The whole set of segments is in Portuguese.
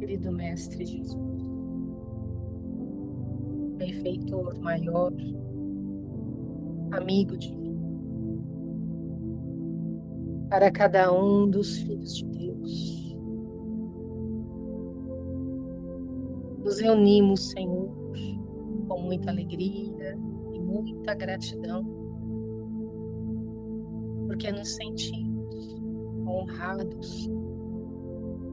querido Mestre Jesus, benfeitor maior, amigo divino, para cada um dos filhos de Deus. Nos reunimos, Senhor, com muita alegria e muita gratidão, porque nos sentimos honrados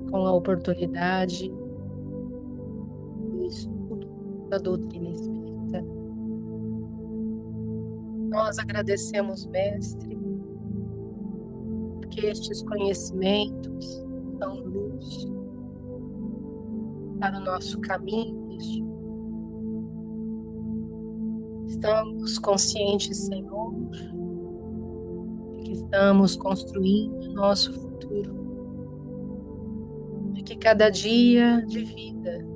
com a oportunidade do estudo da doutrina espírita. Nós agradecemos, Mestre, porque estes conhecimentos são luz para o nosso caminho neste mundo. Estamos conscientes, Senhor, de que estamos construindo nosso futuro, de que cada dia de vida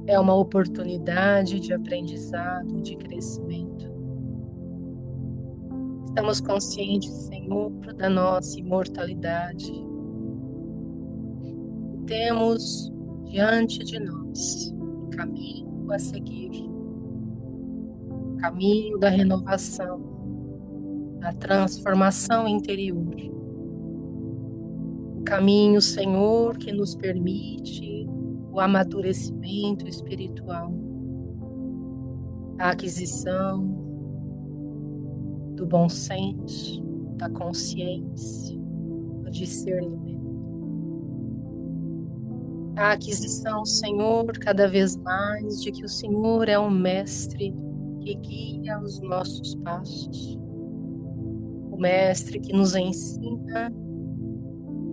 é uma oportunidade de aprendizado, de crescimento. Estamos conscientes, Senhor, da nossa imortalidade. E temos diante de nós o caminho a seguir, o caminho da renovação, da transformação interior. O caminho, Senhor, que nos permite o amadurecimento espiritual, a aquisição do bom senso, da consciência, do discernimento. A aquisição, Senhor, cada vez mais de que o Senhor é um mestre que guia os nossos passos, o mestre que nos ensina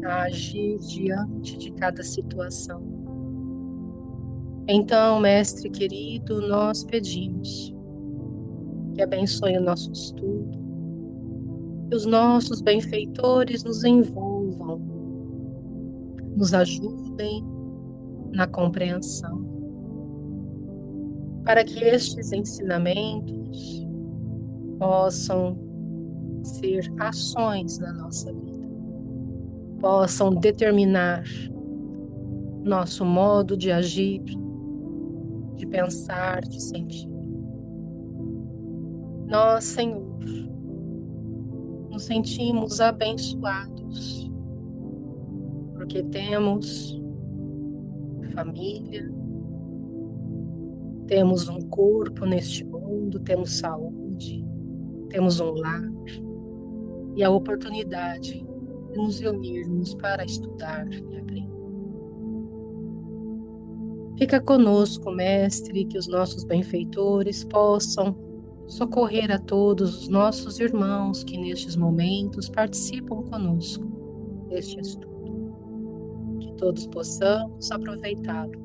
a agir diante de cada situação. Então, mestre querido, nós pedimos que abençoe o nosso estudo, que os nossos benfeitores nos envolvam, nos ajudem na compreensão, para que estes ensinamentos possam ser ações na nossa vida, possam determinar nosso modo de agir, de pensar, de sentir. Nós, Senhor, nos sentimos abençoados, porque temos família, temos um corpo neste mundo, temos saúde, temos um lar e a oportunidade de nos reunirmos para estudar e aprender. Fica conosco, Mestre, que os nossos benfeitores possam socorrer a todos os nossos irmãos que nestes momentos participam conosco deste estudo. Que todos possamos aproveitá-lo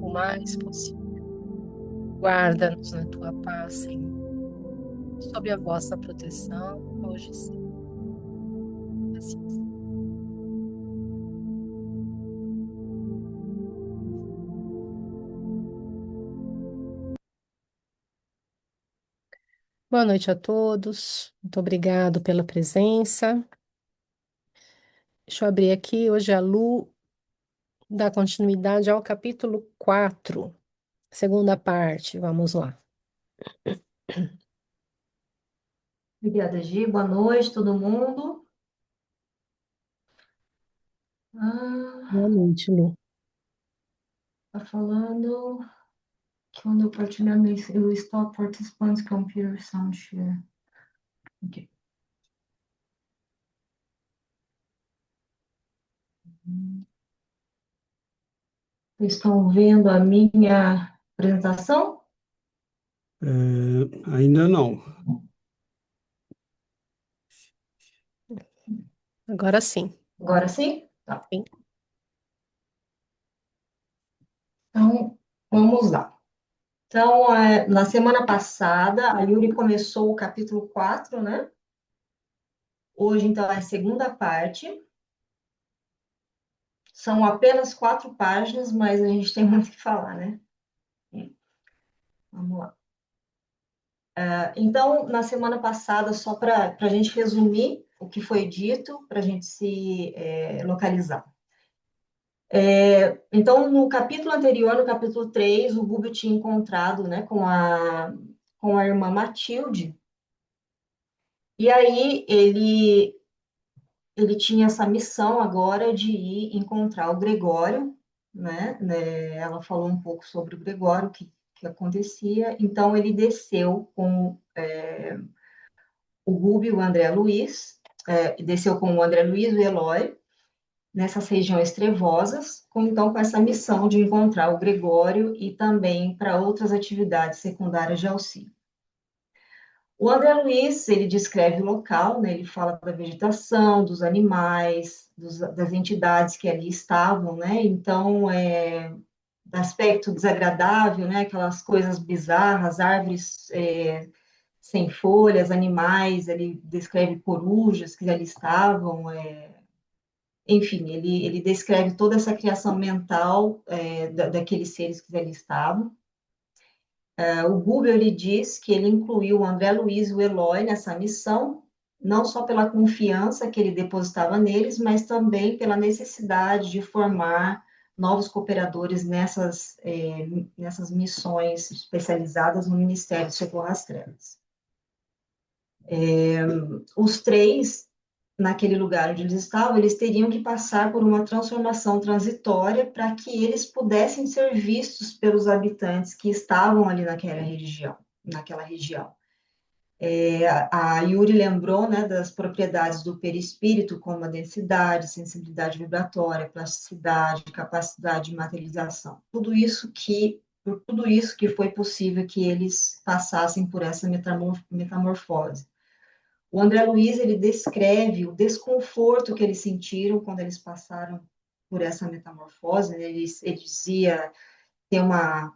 o mais possível. Guarda-nos na tua paz, Senhor, sob a vossa proteção, hoje e sempre. Assim seja. Boa noite a todos. Muito obrigado pela presença. Deixa eu abrir aqui. Hoje a Lu dá continuidade ao capítulo 4, segunda parte. Vamos lá. Obrigada, Gi. Boa noite, todo mundo. Boa noite, Lu. Tá falando que quando eu partilhar eu stop participants computer sound share. Ok. Vocês estão vendo a minha apresentação? Ainda não. Agora sim. Agora sim? Tá. Sim. Então, vamos lá. Então, na semana passada, a Yuri começou o capítulo 4, né? Hoje, então, é a segunda parte. São apenas 4 páginas, mas a gente tem muito o que falar, né? Vamos lá. Então, na semana passada, só para a gente resumir o que foi dito, para a gente se localizar. Então, no capítulo anterior, no capítulo 3, o Rubio tinha encontrado, né, com a irmã Matilde, e aí ele tinha essa missão agora de ir encontrar o Gregório, né? Ela falou um pouco sobre o Gregório, que acontecia. Então, ele desceu com o Rubio e o André Luiz, desceu com o André Luiz e o Eloy, nessas regiões trevosas, então com essa missão de encontrar o Gregório e também para outras atividades secundárias de auxílio. O André Luiz, ele descreve o local, né? Ele fala da vegetação, dos animais, das entidades que ali estavam, né? Então, aspecto desagradável, né? Aquelas coisas bizarras, árvores sem folhas, animais, ele descreve corujas que ali estavam, enfim, ele descreve toda essa criação mental daqueles seres que ali estavam. O Google ele diz que ele incluiu o André Luiz e o Eloy nessa missão, não só pela confiança que ele depositava neles, mas também pela necessidade de formar novos cooperadores nessas missões especializadas no Ministério de Socorro às Trevas. Os três, naquele lugar onde eles estavam, eles teriam que passar por uma transformação transitória para que eles pudessem ser vistos pelos habitantes que estavam ali naquela região. A Yuri lembrou, né, das propriedades do perispírito, como a densidade, sensibilidade vibratória, plasticidade, capacidade de materialização. Por tudo isso que foi possível que eles passassem por essa metamorfose. O André Luiz, ele descreve o desconforto que eles sentiram quando eles passaram por essa metamorfose, né? Ele dizia ter uma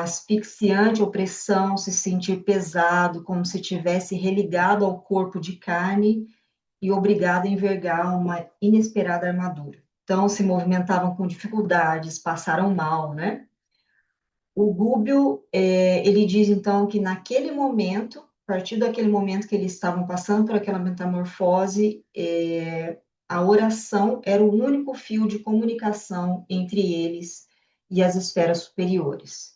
asfixiante opressão, se sentir pesado, como se tivesse religado ao corpo de carne e obrigado a envergar uma inesperada armadura. Então, se movimentavam com dificuldades, passaram mal, né? O Gúbio, ele diz, então, que naquele momento, a partir daquele momento que eles estavam passando por aquela metamorfose, a oração era o único fio de comunicação entre eles e as esferas superiores.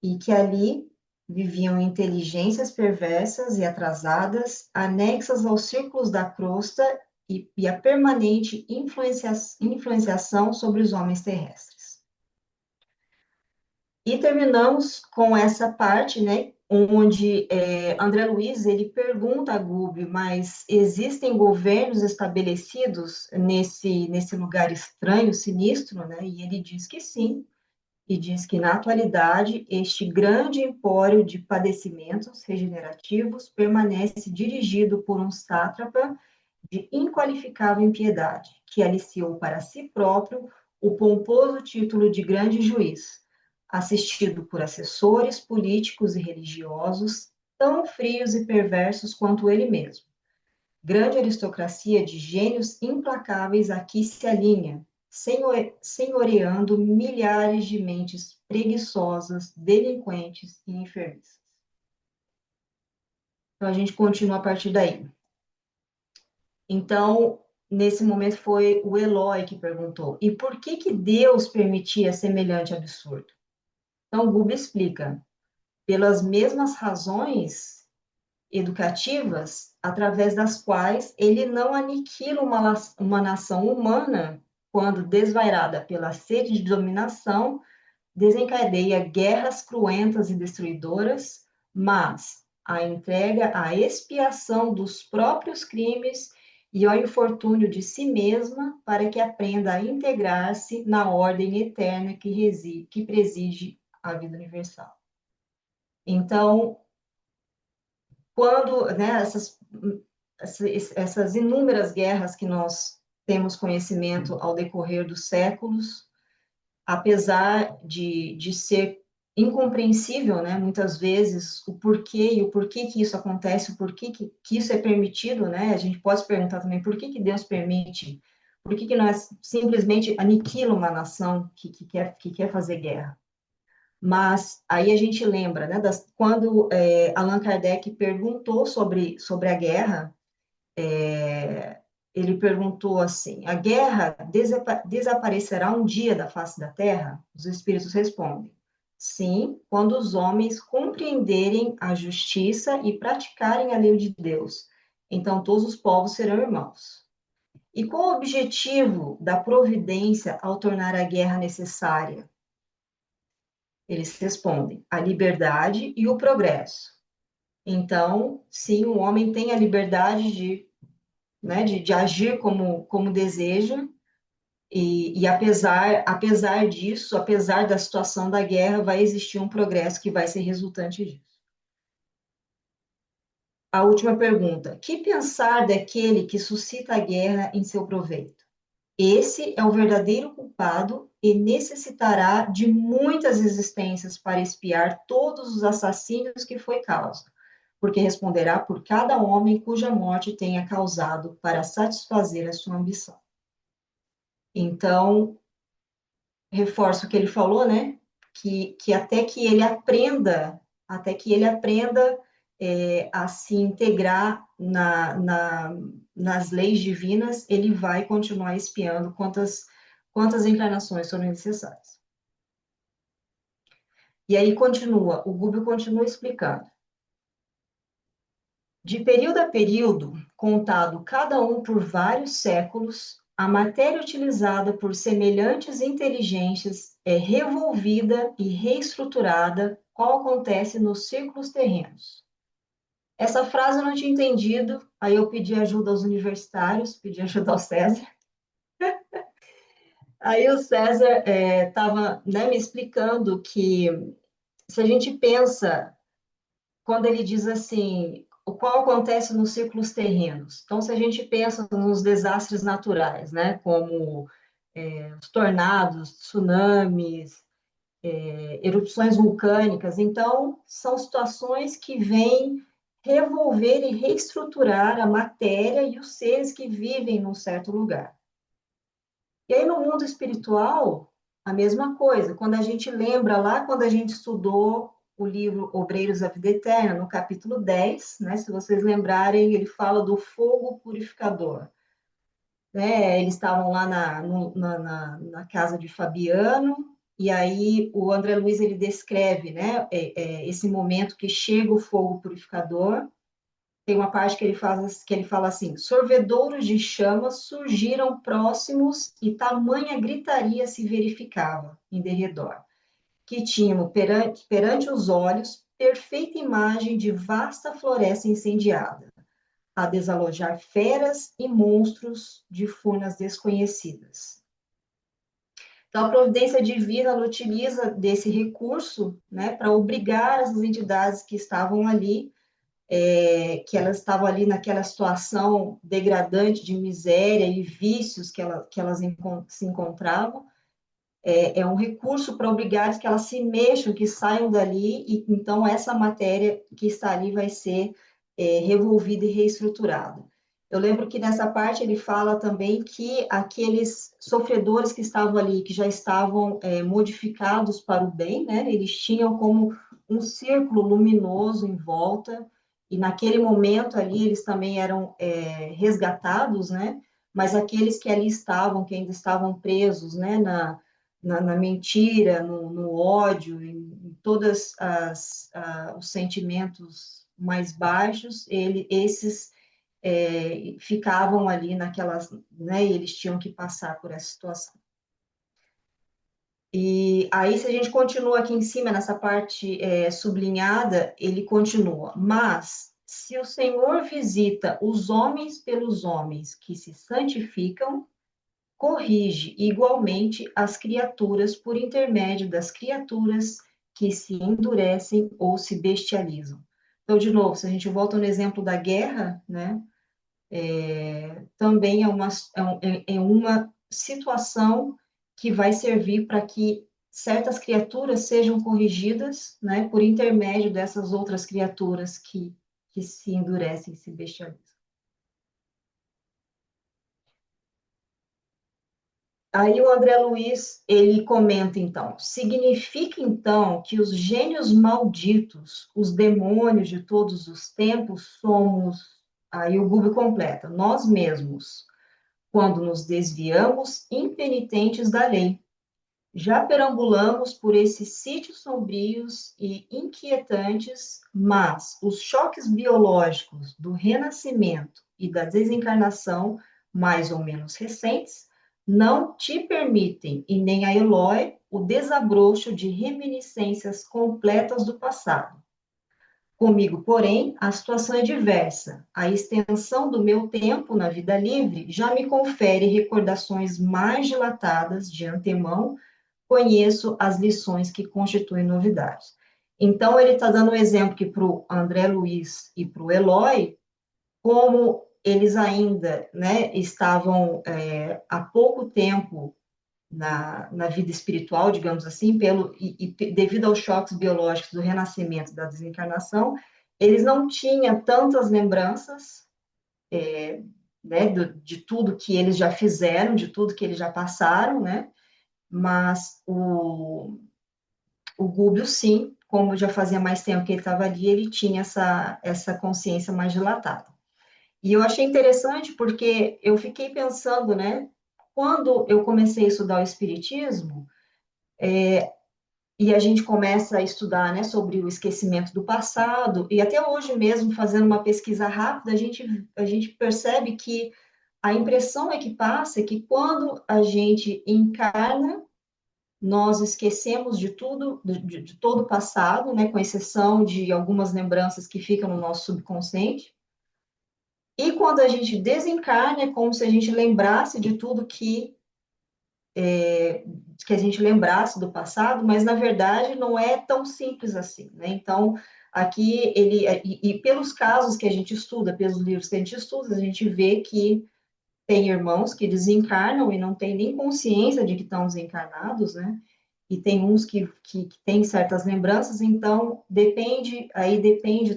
E que ali viviam inteligências perversas e atrasadas, anexas aos círculos da crosta e a permanente influenciação sobre os homens terrestres. E terminamos com essa parte, né, onde André Luiz ele pergunta a Gubi, mas existem governos estabelecidos nesse lugar estranho, sinistro, né? E ele diz que sim, e diz que na atualidade este grande empório de padecimentos regenerativos permanece dirigido por um sátrapa de inqualificável impiedade, que aliciou para si próprio o pomposo título de grande juiz, assistido por assessores políticos e religiosos tão frios e perversos quanto ele mesmo. Grande aristocracia de gênios implacáveis aqui se alinha, senhoreando milhares de mentes preguiçosas, delinquentes e enfermiças. Então, a gente continua a partir daí. Então, nesse momento foi o Eloy que perguntou: e por que Deus permitia semelhante absurdo? Então, o Buba explica: pelas mesmas razões educativas, através das quais ele não aniquila uma nação humana quando, desvairada pela sede de dominação, desencadeia guerras cruentas e destruidoras, mas a entrega à expiação dos próprios crimes e ao infortúnio de si mesma para que aprenda a integrar-se na ordem eterna que preside a vida universal. Então, quando, né, essas inúmeras guerras que nós temos conhecimento ao decorrer dos séculos, apesar de ser incompreensível, né, muitas vezes, o porquê que isso acontece, o porquê que isso é permitido, né, a gente pode se perguntar também por que Deus permite, por que nós simplesmente aniquila uma nação que quer fazer guerra. Mas aí a gente lembra, né, quando Allan Kardec perguntou sobre a guerra, Ele perguntou assim: a guerra desaparecerá um dia da face da terra? Os espíritos respondem: sim, quando os homens compreenderem a justiça e praticarem a lei de Deus. Então todos os povos serão irmãos. E qual o objetivo da providência ao tornar a guerra necessária? Eles respondem: a liberdade e o progresso. Então, sim, o homem tem a liberdade de agir como deseja, e apesar disso, apesar da situação da guerra, vai existir um progresso que vai ser resultante disso. A última pergunta: que pensar daquele que suscita a guerra em seu proveito? Esse é o verdadeiro culpado e necessitará de muitas existências para expiar todos os assassínios que foi causa, porque responderá por cada homem cuja morte tenha causado para satisfazer a sua ambição. Então, reforço o que ele falou, né? Que até que ele aprenda a se integrar nas leis divinas, ele vai continuar espiando quantas encarnações forem necessárias. E aí continua, o Gubbio continua explicando. De período a período, contado cada um por vários séculos, a matéria utilizada por semelhantes inteligências é revolvida e reestruturada, qual acontece nos círculos terrenos. Essa frase eu não tinha entendido, aí eu pedi ajuda aos universitários, pedi ajuda ao César. Aí o César estava me explicando que se a gente pensa, quando ele diz assim, o qual acontece nos círculos terrenos. Então, se a gente pensa nos desastres naturais, né, como os tornados, tsunamis, erupções vulcânicas, então, são situações que vêm revolver e reestruturar a matéria e os seres que vivem num certo lugar. E aí, no mundo espiritual, a mesma coisa. Quando a gente lembra lá, quando a gente estudou o livro Obreiros da Vida Eterna, no capítulo 10, né? Se vocês lembrarem, ele fala do fogo purificador. Né? Eles estavam lá na casa de Fabiano, e aí o André Luiz ele descreve, né, esse momento que chega o fogo purificador. Tem uma parte que ele fala assim: sorvedouros de chamas surgiram próximos e tamanha gritaria se verificava em derredor, que tínhamos perante os olhos perfeita imagem de vasta floresta incendiada, a desalojar feras e monstros de furnas desconhecidas. Então, a providência divina ela utiliza desse recurso, né, para obrigar as entidades que estavam ali, que elas estavam ali naquela situação degradante de miséria e vícios que elas se encontravam, é um recurso para obrigar que elas se mexam, que saiam dali, e então essa matéria que está ali vai ser revolvida e reestruturada. Eu lembro que nessa parte ele fala também que aqueles sofredores que estavam ali, que já estavam modificados para o bem, né, eles tinham como um círculo luminoso em volta, e naquele momento ali eles também eram resgatados, né, mas aqueles que ali estavam, que ainda estavam presos, né, na mentira, no ódio, em todos os sentimentos mais baixos, esses ficavam ali naquelas, né, e eles tinham que passar por essa situação. E aí, se a gente continua aqui em cima, nessa parte sublinhada, ele continua: mas se o Senhor visita os homens pelos homens que se santificam, corrige igualmente as criaturas por intermédio das criaturas que se endurecem ou se bestializam. Então, de novo, se a gente volta no exemplo da guerra, né, também é uma situação que vai servir para que certas criaturas sejam corrigidas, né, por intermédio dessas outras criaturas que se endurecem e se bestializam. Aí o André Luiz, ele comenta então, significa então que os gênios malditos, os demônios de todos os tempos somos, aí o Google completa, nós mesmos, quando nos desviamos impenitentes da lei. Já perambulamos por esses sítios sombrios e inquietantes, mas os choques biológicos do renascimento e da desencarnação, mais ou menos recentes, não te permitem, e nem a Eloy, o desabrocho de reminiscências completas do passado. Comigo, porém, a situação é diversa. A extensão do meu tempo na vida livre já me confere recordações mais dilatadas de antemão. Conheço as lições que constituem novidades. Então, ele está dando um exemplo que para o André Luiz e para o Eloy, como eles ainda, né, estavam há pouco tempo na vida espiritual, digamos assim, devido aos choques biológicos do renascimento e da desencarnação, eles não tinham tantas lembranças, né, de tudo que eles já fizeram, de tudo que eles já passaram, né? Mas o Gúbio, sim, como já fazia mais tempo que ele estava ali, ele tinha essa consciência mais dilatada. E eu achei interessante porque eu fiquei pensando, né? Quando eu comecei a estudar o Espiritismo, e a gente começa a estudar, né, sobre o esquecimento do passado, e até hoje mesmo, fazendo uma pesquisa rápida, a gente percebe que a impressão é que passa é que quando a gente encarna, nós esquecemos de tudo, de todo o passado, né, com exceção de algumas lembranças que ficam no nosso subconsciente. E quando a gente desencarna, é como se a gente lembrasse de tudo que a gente lembrasse do passado, mas na verdade não é tão simples assim, né? Então, aqui e pelos casos que a gente estuda, pelos livros que a gente estuda, a gente vê que tem irmãos que desencarnam e não têm nem consciência de que estão desencarnados, né? E tem uns que têm certas lembranças, então depende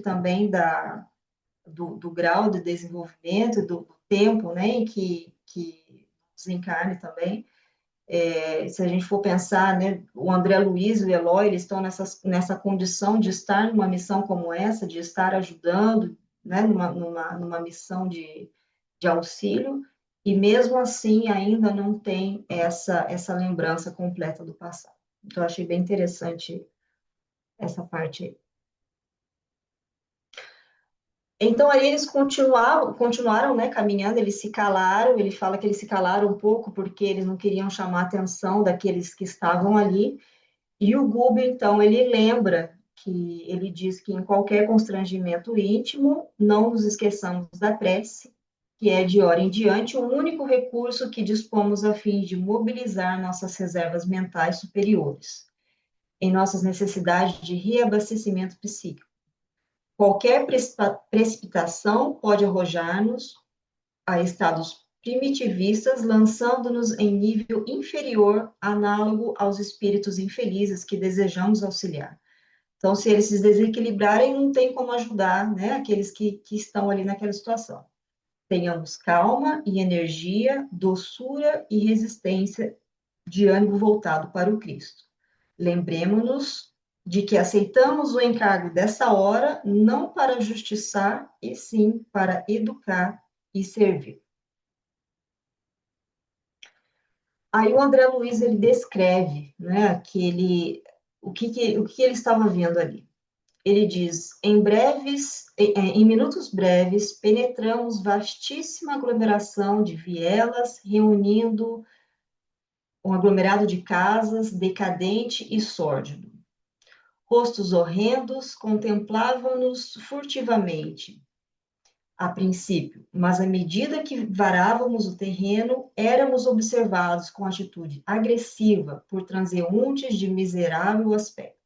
também do grau de desenvolvimento, do tempo, né, em que desencarne também. Se a gente for pensar, né, o André Luiz e o Eloy, eles estão nessa condição de estar numa missão como essa, de estar ajudando, né, numa missão de auxílio, e mesmo assim ainda não tem essa lembrança completa do passado. Então, eu achei bem interessante essa parte aí. Então, aí eles continuaram, né, caminhando, eles se calaram, ele fala que eles se calaram um pouco porque eles não queriam chamar a atenção daqueles que estavam ali, e o Gubo, então, ele lembra que ele diz que em qualquer constrangimento íntimo, não nos esqueçamos da prece, que é de hora em diante o único recurso que dispomos a fim de mobilizar nossas reservas mentais superiores, em nossas necessidades de reabastecimento psíquico. Qualquer precipitação pode arrojar-nos a estados primitivistas, lançando-nos em nível inferior, análogo aos espíritos infelizes que desejamos auxiliar. Então, se eles se desequilibrarem, não tem como ajudar, né, aqueles que estão ali naquela situação. Tenhamos calma e energia, doçura e resistência de ânimo voltado para o Cristo. Lembremos-nos de que aceitamos o encargo dessa hora não para justiçar, e sim para educar e servir. Aí o André Luiz ele descreve, né, o que ele estava vendo ali. Ele diz: em minutos breves, penetramos vastíssima aglomeração de vielas, reunindo um aglomerado de casas, decadente e sórdido. Rostos horrendos contemplavam-nos furtivamente, a princípio, mas à medida que varávamos o terreno, éramos observados com atitude agressiva por transeuntes de miserável aspecto.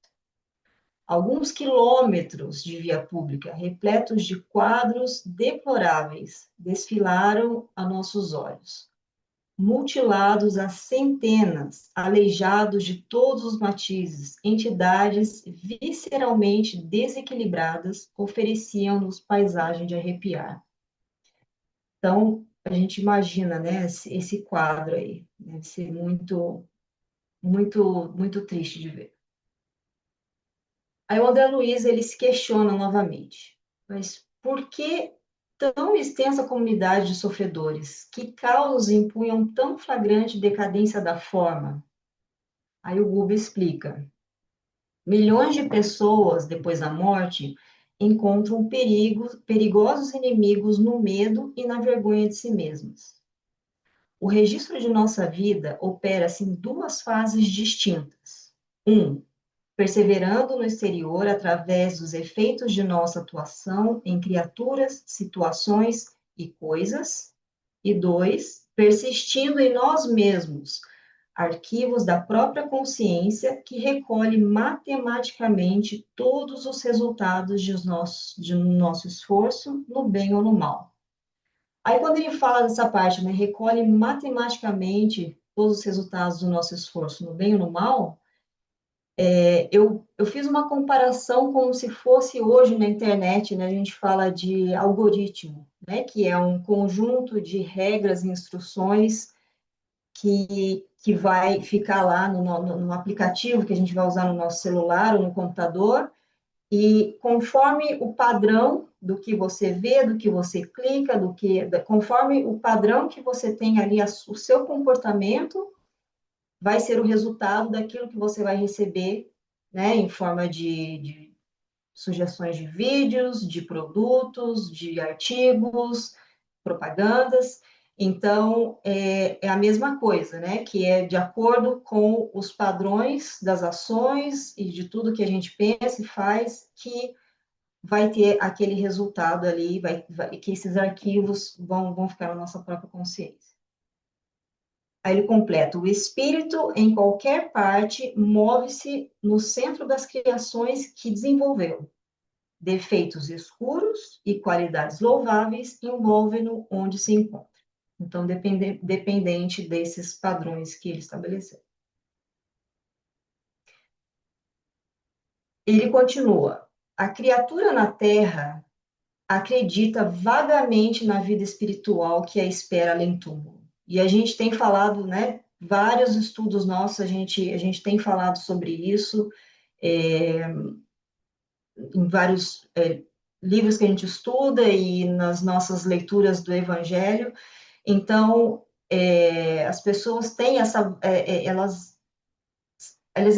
Alguns quilômetros de via pública, repletos de quadros deploráveis, desfilaram a nossos olhos. Mutilados a centenas, aleijados de todos os matizes, entidades visceralmente desequilibradas ofereciam-nos paisagem de arrepiar. Então, a gente imagina, né, esse quadro aí, deve ser muito, muito, muito triste de ver. Aí o André Luiz, ele se questiona novamente, mas por que tão extensa comunidade de sofredores? Que causas impunham tão flagrante decadência da forma? Aí o Buber explica. Milhões de pessoas, depois da morte, encontram perigosos inimigos no medo e na vergonha de si mesmas. O registro de nossa vida opera-se em duas fases distintas. Um, perseverando no exterior através dos efeitos de nossa atuação em criaturas, situações e coisas. E dois, persistindo em nós mesmos, arquivos da própria consciência que recolhe matematicamente todos os resultados de nosso esforço, no bem ou no mal. Aí, quando ele fala dessa parte, né, recolhe matematicamente todos os resultados do nosso esforço, no bem ou no mal, eu fiz uma comparação como se fosse hoje na internet, né, a gente fala de algoritmo, né, que é um conjunto de regras e instruções que vai ficar lá no aplicativo que a gente vai usar no nosso celular ou no computador, e conforme o padrão do que você vê, do que você clica, conforme o padrão que você tem ali, o seu comportamento, vai ser o resultado daquilo que você vai receber, né, em forma de sugestões de vídeos, de produtos, de artigos, propagandas. Então, é a mesma coisa, né? Que é de acordo com os padrões das ações e de tudo que a gente pensa e faz, que vai ter aquele resultado ali, que esses arquivos vão ficar na nossa própria consciência. Aí ele completa: o espírito, em qualquer parte, move-se no centro das criações que desenvolveu. Defeitos escuros e qualidades louváveis envolvem-no onde se encontra. Então, dependente desses padrões que ele estabeleceu. Ele continua: a criatura na Terra acredita vagamente na vida espiritual que a espera além túmulo. E a gente tem falado, né? Vários estudos nossos, a gente tem falado sobre isso, é, em vários livros que a gente estuda e nas nossas leituras do Evangelho. Então, as pessoas têm elas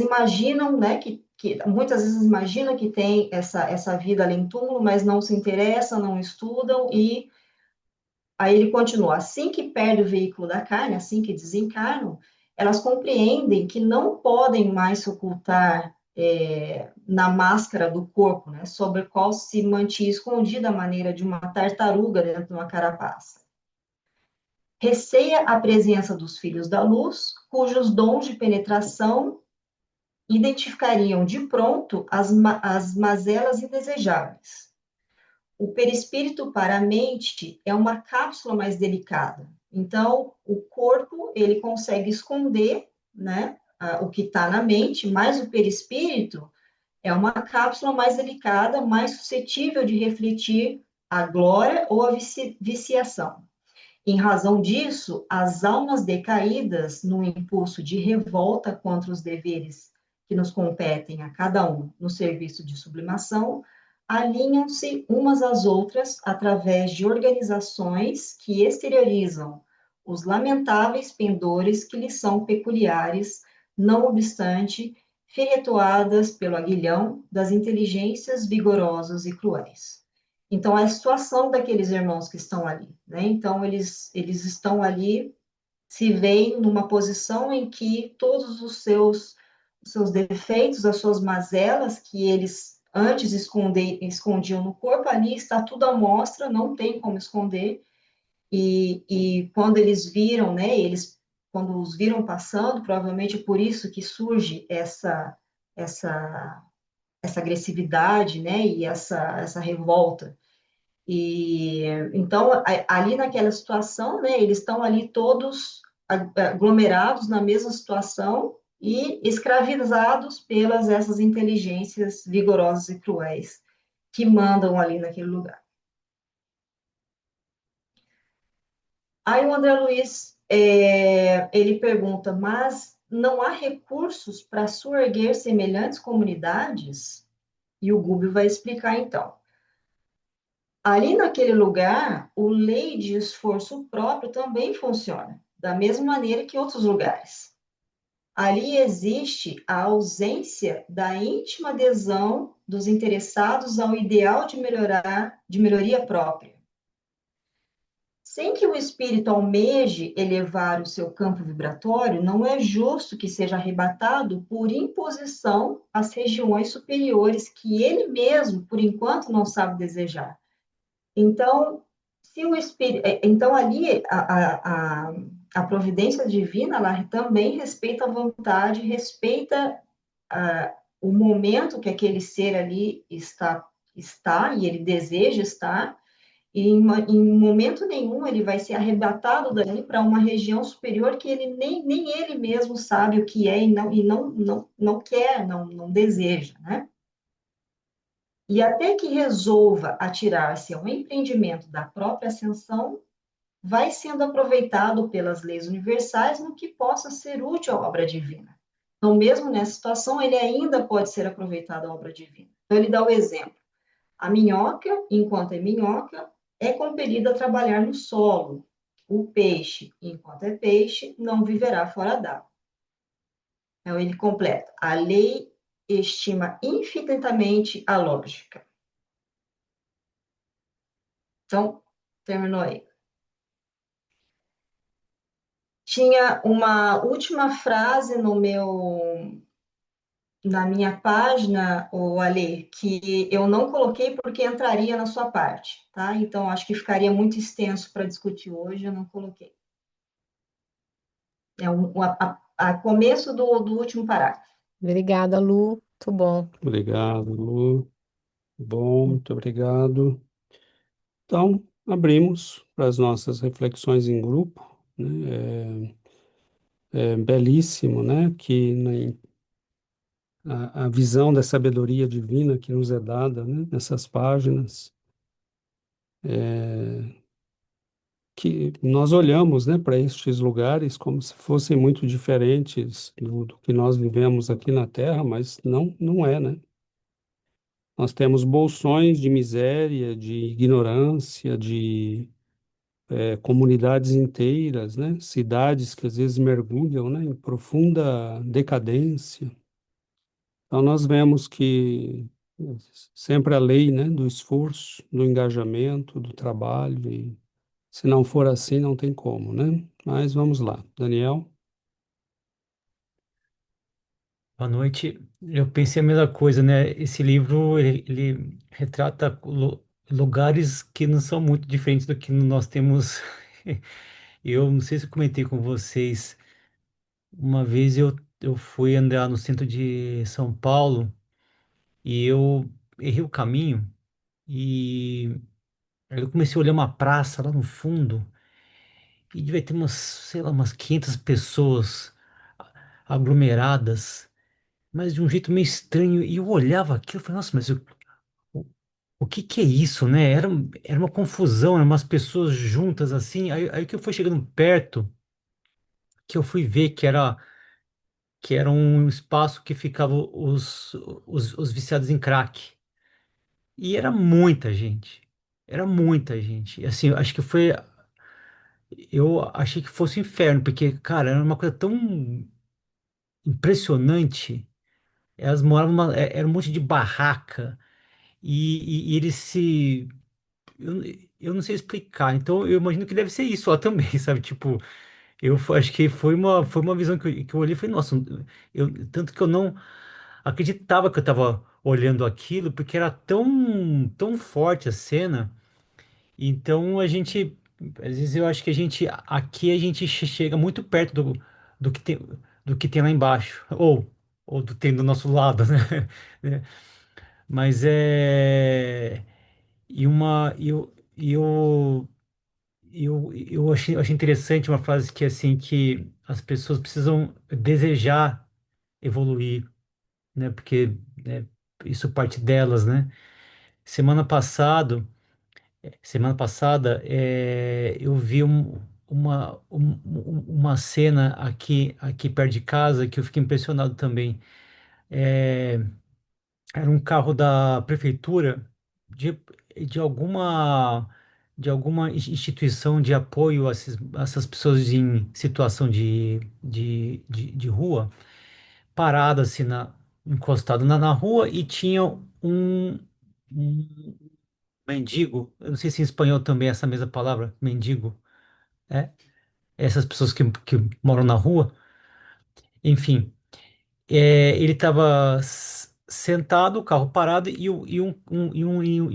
imaginam, né, que muitas vezes imaginam que tem essa vida além túmulo, mas não se interessam, não estudam, e aí ele continua: assim que perde o veículo da carne, assim que desencarnam, elas compreendem que não podem mais se ocultar na máscara do corpo, né, sobre a qual se mantinha escondida a maneira de uma tartaruga dentro de uma carapaça. Receia a presença dos filhos da luz, cujos dons de penetração identificariam de pronto as mazelas indesejáveis. O perispírito para a mente é uma cápsula mais delicada. Então, o corpo, ele consegue esconder, né, o que está na mente, mas o perispírito é uma cápsula mais delicada, mais suscetível de refletir a glória ou a viciação. Em razão disso, as almas decaídas, no impulso de revolta contra os deveres que nos competem a cada um no serviço de sublimação, alinham-se umas às outras através de organizações que exteriorizam os lamentáveis pendores que lhes são peculiares, não obstante, ferretoadas pelo aguilhão das inteligências vigorosas e cruéis. Então, a situação daqueles irmãos que estão ali, né? Então, eles estão ali, se veem numa posição em que todos os seus defeitos, as suas mazelas, que eles antes escondiam no corpo, ali está tudo à mostra, não tem como esconder, e quando eles viram, né, quando os viram passando, provavelmente por isso que surge essa, essa agressividade, né, e essa revolta. E então, ali naquela situação, né, eles estão ali todos aglomerados na mesma situação e escravizados pelas essas inteligências vigorosas e cruéis que mandam ali naquele lugar. Aí o André Luiz, ele pergunta, mas não há recursos para surerguer semelhantes comunidades? E o Gubbio vai explicar então. Ali naquele lugar, o lei de esforço próprio também funciona, da mesma maneira que em outros lugares. Ali existe a ausência da íntima adesão dos interessados ao ideal de melhoria própria. Sem que o espírito almeje elevar o seu campo vibratório, não é justo que seja arrebatado por imposição às regiões superiores que ele mesmo, por enquanto, não sabe desejar. Então, se o espírito, então ali a providência divina, ela também respeita a vontade, respeita o momento que aquele ser ali está e ele deseja estar, e em momento nenhum ele vai ser arrebatado dali para uma região superior que ele nem ele mesmo sabe o que é e não quer, não deseja, né? E até que resolva atirar-se ao empreendimento da própria ascensão, vai sendo aproveitado pelas leis universais no que possa ser útil à obra divina. Então, mesmo nessa situação, ele ainda pode ser aproveitado à obra divina. Então, ele dá o exemplo. A minhoca, enquanto é minhoca, é compelida a trabalhar no solo. O peixe, enquanto é peixe, não viverá fora d'água. Então, ele completa. A lei estima infinitamente a lógica. Então, terminou aí. Tinha uma última frase na minha página, o Ale, que eu não coloquei porque entraria na sua parte, tá? Então, acho que ficaria muito extenso para discutir hoje, eu não coloquei. É a começo do último parágrafo. Obrigada, Lu. Muito bom. Obrigado, Lu. Bom, muito obrigado. Então, abrimos para as nossas reflexões em grupo, né? É belíssimo, né? Que a visão da sabedoria divina que nos é dada, né? Nessas páginas, que nós olhamos, né? Para estes lugares como se fossem muito diferentes do que nós vivemos aqui na Terra, mas não é, né? Nós temos bolsões de miséria, de ignorância, de comunidades inteiras, né? Cidades que às vezes mergulham, né? Em profunda decadência. Então nós vemos que sempre a lei, né? Do esforço, do engajamento, do trabalho. E se não for assim, não tem como, né? Mas vamos lá, Daniel. Boa noite. Eu pensei a mesma coisa, né? Esse livro ele retrata lugares que não são muito diferentes do que nós temos. Eu não sei se eu comentei com vocês. Uma vez eu fui andar no centro de São Paulo e eu errei o caminho e aí eu comecei a olhar uma praça lá no fundo e devia ter umas, sei lá, umas 500 pessoas aglomeradas, mas de um jeito meio estranho. E eu olhava aquilo e falei, nossa, o, o que que é isso, né? Era uma confusão, eram umas pessoas juntas assim. Aí que eu fui chegando perto, que eu fui ver que era um espaço que ficavam os viciados em crack. E era muita gente. Era muita gente. E, assim, eu acho que foi. Eu achei que fosse o inferno, porque, cara, era uma coisa tão impressionante. Elas moravam era um monte de barraca. E eles se. Eu, eu não sei explicar. Então, eu imagino que deve ser isso lá também, sabe? Tipo, acho que foi uma visão que eu olhei e falei, nossa, tanto que eu não acreditava que eu estava olhando aquilo, porque era tão forte a cena. Então às vezes eu acho que aqui a gente chega muito perto do que tem, do que tem lá embaixo, ou do que tem do nosso lado, né? Né? Mas e uma, eu achei interessante uma frase que é assim, que as pessoas precisam desejar evoluir, né? Porque, né, isso parte delas, né? Semana passado, semana passada, eu vi uma cena aqui perto de casa que eu fiquei impressionado também. É, era um carro da prefeitura, de, de alguma instituição de apoio a essas pessoas em situação de rua, parado assim encostado na rua e tinha um mendigo, eu não sei se em espanhol também é essa mesma palavra, mendigo, é? Essas pessoas que moram na rua, enfim, ele estava sentado, o carro parado, e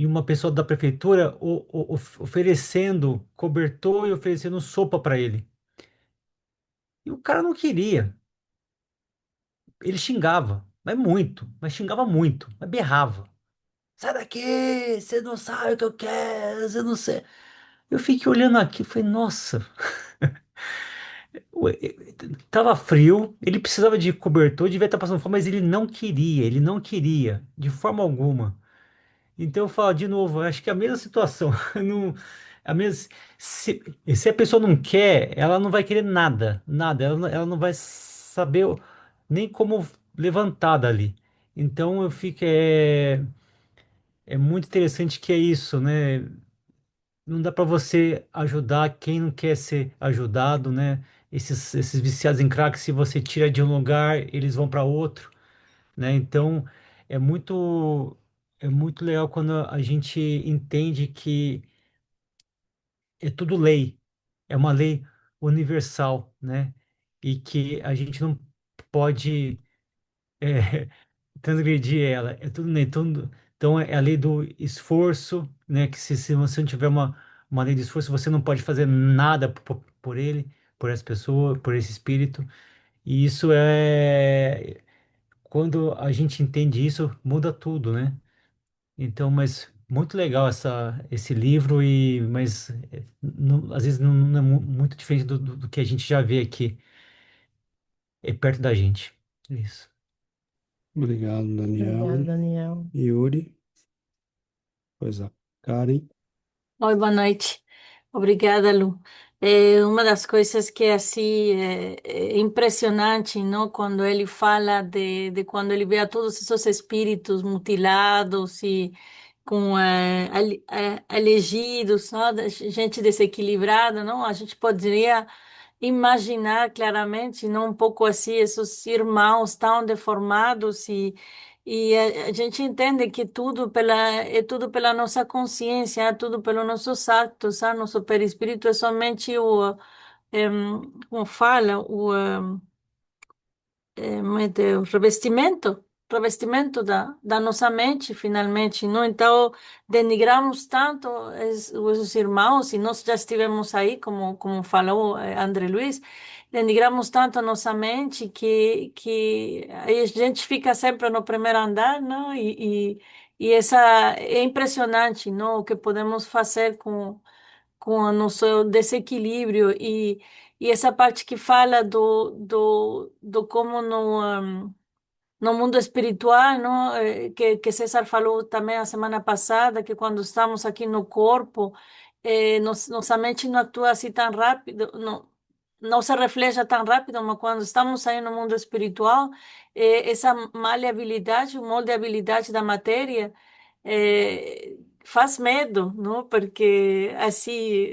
uma pessoa da prefeitura oferecendo cobertor e oferecendo sopa para ele. E o cara não queria. Ele xingava, mas xingava muito, mas berrava. Sai daqui, você não sabe o que eu quero, você não sei. Eu fiquei olhando aqui e falei, nossa, ué, tava frio, ele precisava de cobertor, devia estar passando fome, mas ele não queria, de forma alguma. Então eu falo de novo, eu acho que é a mesma situação. Não, a mesma, se a pessoa não quer, ela não vai querer nada, nada. Ela não vai saber nem como levantar dali. Então eu fico é muito interessante que é isso, né? Não dá para você ajudar quem não quer ser ajudado, né? Esses viciados em crack, se você tira de um lugar, eles vão para outro, né? Então é é muito legal quando a gente entende que é tudo lei, é uma lei universal, né? E que a gente não pode transgredir ela. É tudo lei. Então é a lei do esforço, né? Que se você não tiver uma lei de esforço, você não pode fazer nada por ele, por essa pessoa, por esse espírito. E isso é quando a gente entende isso, muda tudo, né? Então, mas muito legal esse livro mas às vezes não é muito diferente do que a gente já vê aqui, perto da gente. Isso. Obrigado, Obrigada, Daniel. Daniel. Yuri, pois a Karen. Oi, boa noite. Obrigada, Lu. É uma das coisas que assim é impressionante, não? Quando ele fala de quando ele vê a todos esses espíritos mutilados e com elegidos, sabe? Gente desequilibrada, não? A gente poderia imaginar claramente, não um pouco assim, esses irmãos tão deformados e a gente entende que é tudo pela nossa consciência, é tudo pelos nossos atos, nosso perispírito é somente como fala, o revestimento da nossa mente, finalmente, não? Então, denigramos tanto os irmãos, e nós já estivemos aí, como falou André Luiz, denigramos tanto a nossa mente que aí a gente fica sempre no primeiro andar, não? E essa é impressionante, não? O que podemos fazer com o nosso desequilíbrio e essa parte que fala do como no mundo espiritual, não? Que César falou também a semana passada, que quando estamos aqui no corpo, nossa mente não atua assim tão rápido, não se refleja tão rápido, mas quando estamos aí no mundo espiritual, essa maleabilidade, moldeabilidade da matéria, faz medo, não? Porque assim,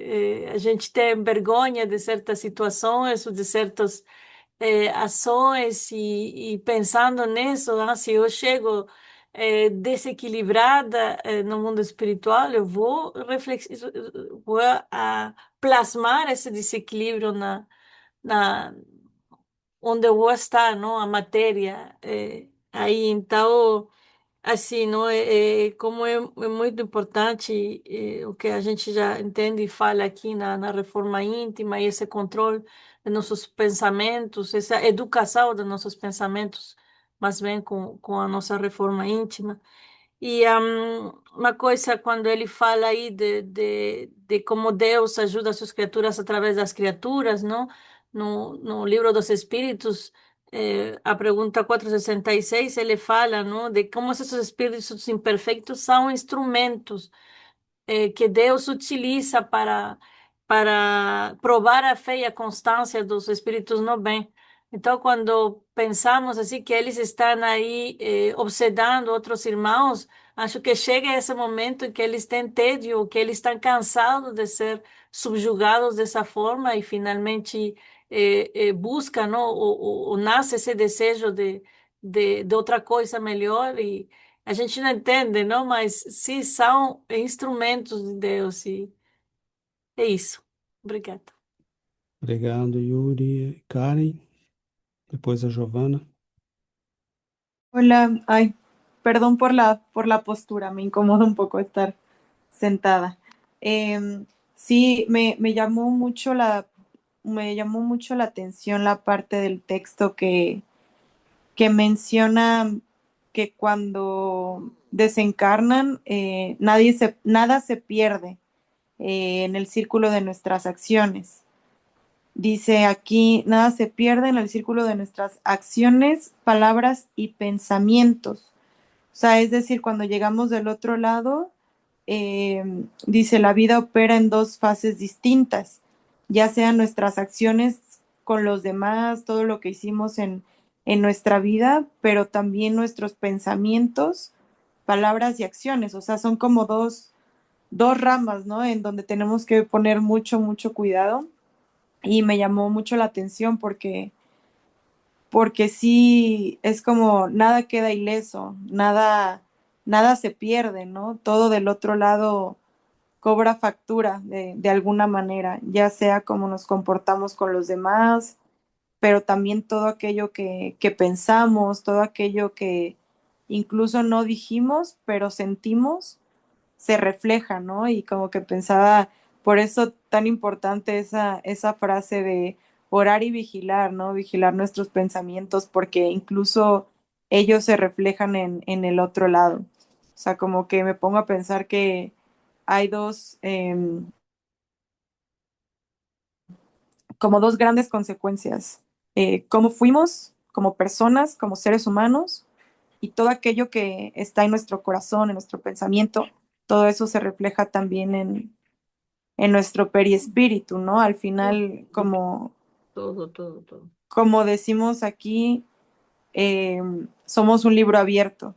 a gente tem vergonha de certas situações ou de certos ações e pensando nisso, se eu chego desequilibrada no mundo espiritual, eu vou a plasmar esse desequilíbrio na onde eu vou estar, não? A matéria aí, então assim, não como é muito importante o que a gente já entende e fala aqui na reforma íntima e esse controle de nossos pensamentos, essa educação dos nossos pensamentos, mas bem com a nossa reforma íntima. E uma coisa, quando ele fala aí de como Deus ajuda as suas criaturas através das criaturas, não? No livro dos Espíritos, a pergunta 466 ele fala, não? De como esses espíritos imperfeitos são instrumentos que Deus utiliza para provar a fé e a constância dos espíritos no bem. Então, quando pensamos assim que eles estão aí obsedando outros irmãos, Acho que chega esse momento em que eles têm tédio, que eles estão cansados de ser subjugados dessa forma e finalmente buscam, não, ou nasce esse desejo de outra coisa melhor e a gente não entende, não, mas sim são instrumentos de Deus e é isso. Obrigada. Obrigado, Yuri. Karen, depois a Giovana. Hola, ay, perdón por la postura, me incomoda un poco estar sentada. Sí, me llamó mucho la atención la parte del texto que menciona que cuando desencarnan, nada se pierde en el círculo de nuestras acciones. Dice aquí, nada se pierde en el círculo de nuestras acciones, palabras y pensamientos. O sea, es decir, cuando llegamos del otro lado, dice, la vida opera en dos fases distintas, ya sean nuestras acciones con los demás, todo lo que hicimos en nuestra vida, pero también nuestros pensamientos, palabras y acciones. O sea, son como dos ramas, ¿no? En donde tenemos que poner mucho, mucho cuidado. Y me llamó mucho la atención porque sí es como nada queda ileso, nada se pierde, ¿no? Todo del otro lado cobra factura de alguna manera, ya sea como nos comportamos con los demás, pero también todo aquello que pensamos, todo aquello que incluso no dijimos, pero sentimos, se refleja, ¿no? Y como que pensaba, por eso tan importante esa frase de orar y vigilar, ¿no? Vigilar nuestros pensamientos, porque incluso ellos se reflejan en el otro lado. O sea, como que me pongo a pensar que hay como dos grandes consecuencias. Cómo fuimos como personas, como seres humanos, y todo aquello que está en nuestro corazón, en nuestro pensamiento, todo eso se refleja también en nuestro perispíritu, ¿no? Al final, Todo. como decimos aquí, somos un libro abierto.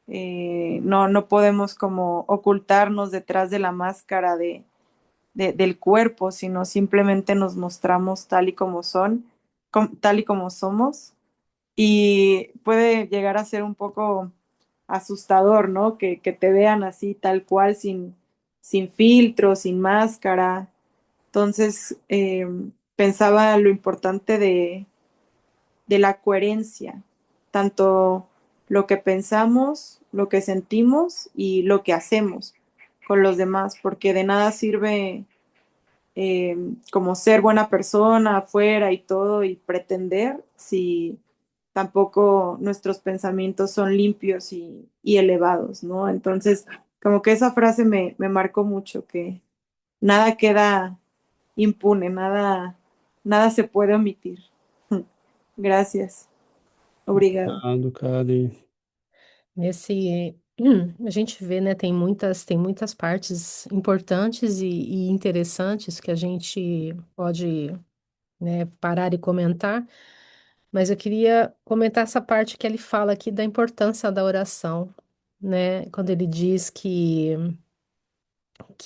No podemos como ocultarnos detrás de la máscara del cuerpo, sino simplemente nos mostramos tal y como tal y como somos. Y puede llegar a ser un poco asustador, ¿no? Que te vean así, tal cual, sin filtro, sin máscara. Entonces, pensaba lo importante de la coherencia, tanto lo que pensamos, lo que sentimos y lo que hacemos con los demás, porque de nada sirve como ser buena persona afuera y todo y pretender si tampoco nuestros pensamientos son limpios y elevados, ¿no? Entonces, como que esa frase me marcó mucho, que nada queda impune, nada se puede omitir. Gracias. Obrigado. Obrigado, Karen. Nesse, a gente vê, né, tem muitas partes importantes e interessantes que a gente pode, né, parar e comentar, mas eu queria comentar essa parte que ele fala aqui da importância da oração, né, quando ele diz que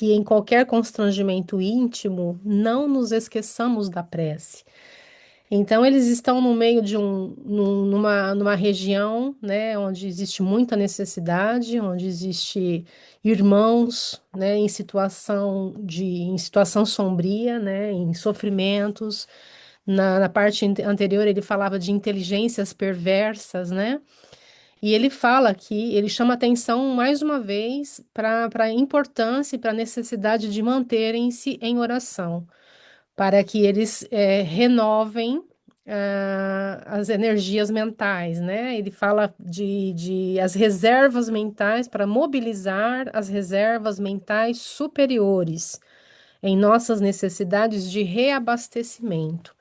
em qualquer constrangimento íntimo não nos esqueçamos da prece. Então, eles estão no meio de numa região, né, onde existe muita necessidade, onde existe irmãos, né, em situação sombria, né, em sofrimentos. Na parte anterior, ele falava de inteligências perversas, né? E ele fala aqui, ele chama atenção mais uma vez para a importância e para a necessidade de manterem-se em oração para que eles renovem as energias mentais, né? Ele fala de as reservas mentais para mobilizar as reservas mentais superiores em nossas necessidades de reabastecimento.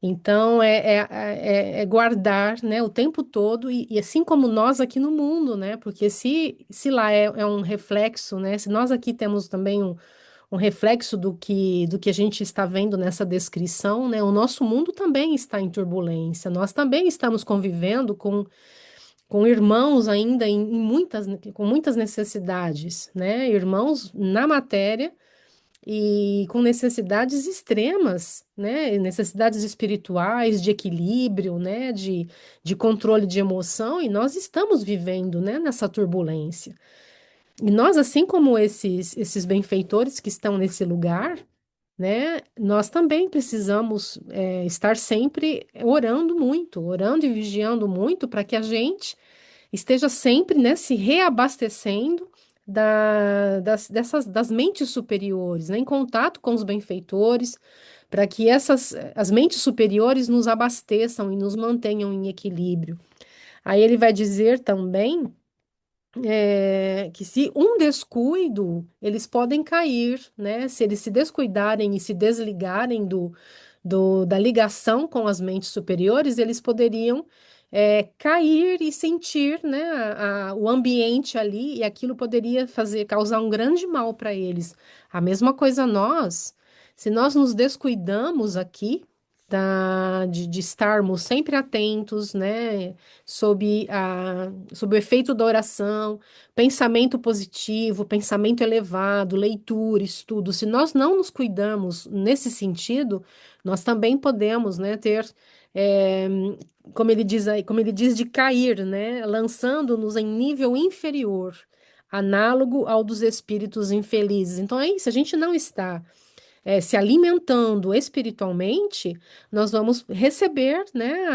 Então, é guardar, né, o tempo todo, e assim como nós aqui no mundo, né? Porque se lá é um reflexo, né? Se nós aqui temos também um reflexo do que a gente está vendo nessa descrição, né? O nosso mundo também está em turbulência, nós também estamos convivendo com irmãos ainda com muitas necessidades, né? Irmãos na matéria e com necessidades extremas, né? Necessidades espirituais, de equilíbrio, né? De controle de emoção, e nós estamos vivendo, né? Nessa turbulência. E nós, assim como esses benfeitores que estão nesse lugar, né? Nós também precisamos estar sempre orando muito, orando e vigiando muito para que a gente esteja sempre, né, se reabastecendo das mentes superiores, né, em contato com os benfeitores, para que as mentes superiores nos abasteçam e nos mantenham em equilíbrio. Aí ele vai dizer também que se um descuido, eles podem cair, né? Se eles se descuidarem e se desligarem da ligação com as mentes superiores, eles poderiam cair e sentir, né, o ambiente ali, e aquilo poderia causar um grande mal para eles. A mesma coisa nós, se nós nos descuidamos aqui, de estarmos sempre atentos, né, sob o efeito da oração, pensamento positivo, pensamento elevado, leitura, estudo. Se nós não nos cuidamos nesse sentido, nós também podemos, né, ter, eh, como ele diz aí, como ele diz, de cair, né, lançando-nos em nível inferior, análogo ao dos espíritos infelizes. Então é isso, a gente não está se alimentando espiritualmente, nós vamos receber, né,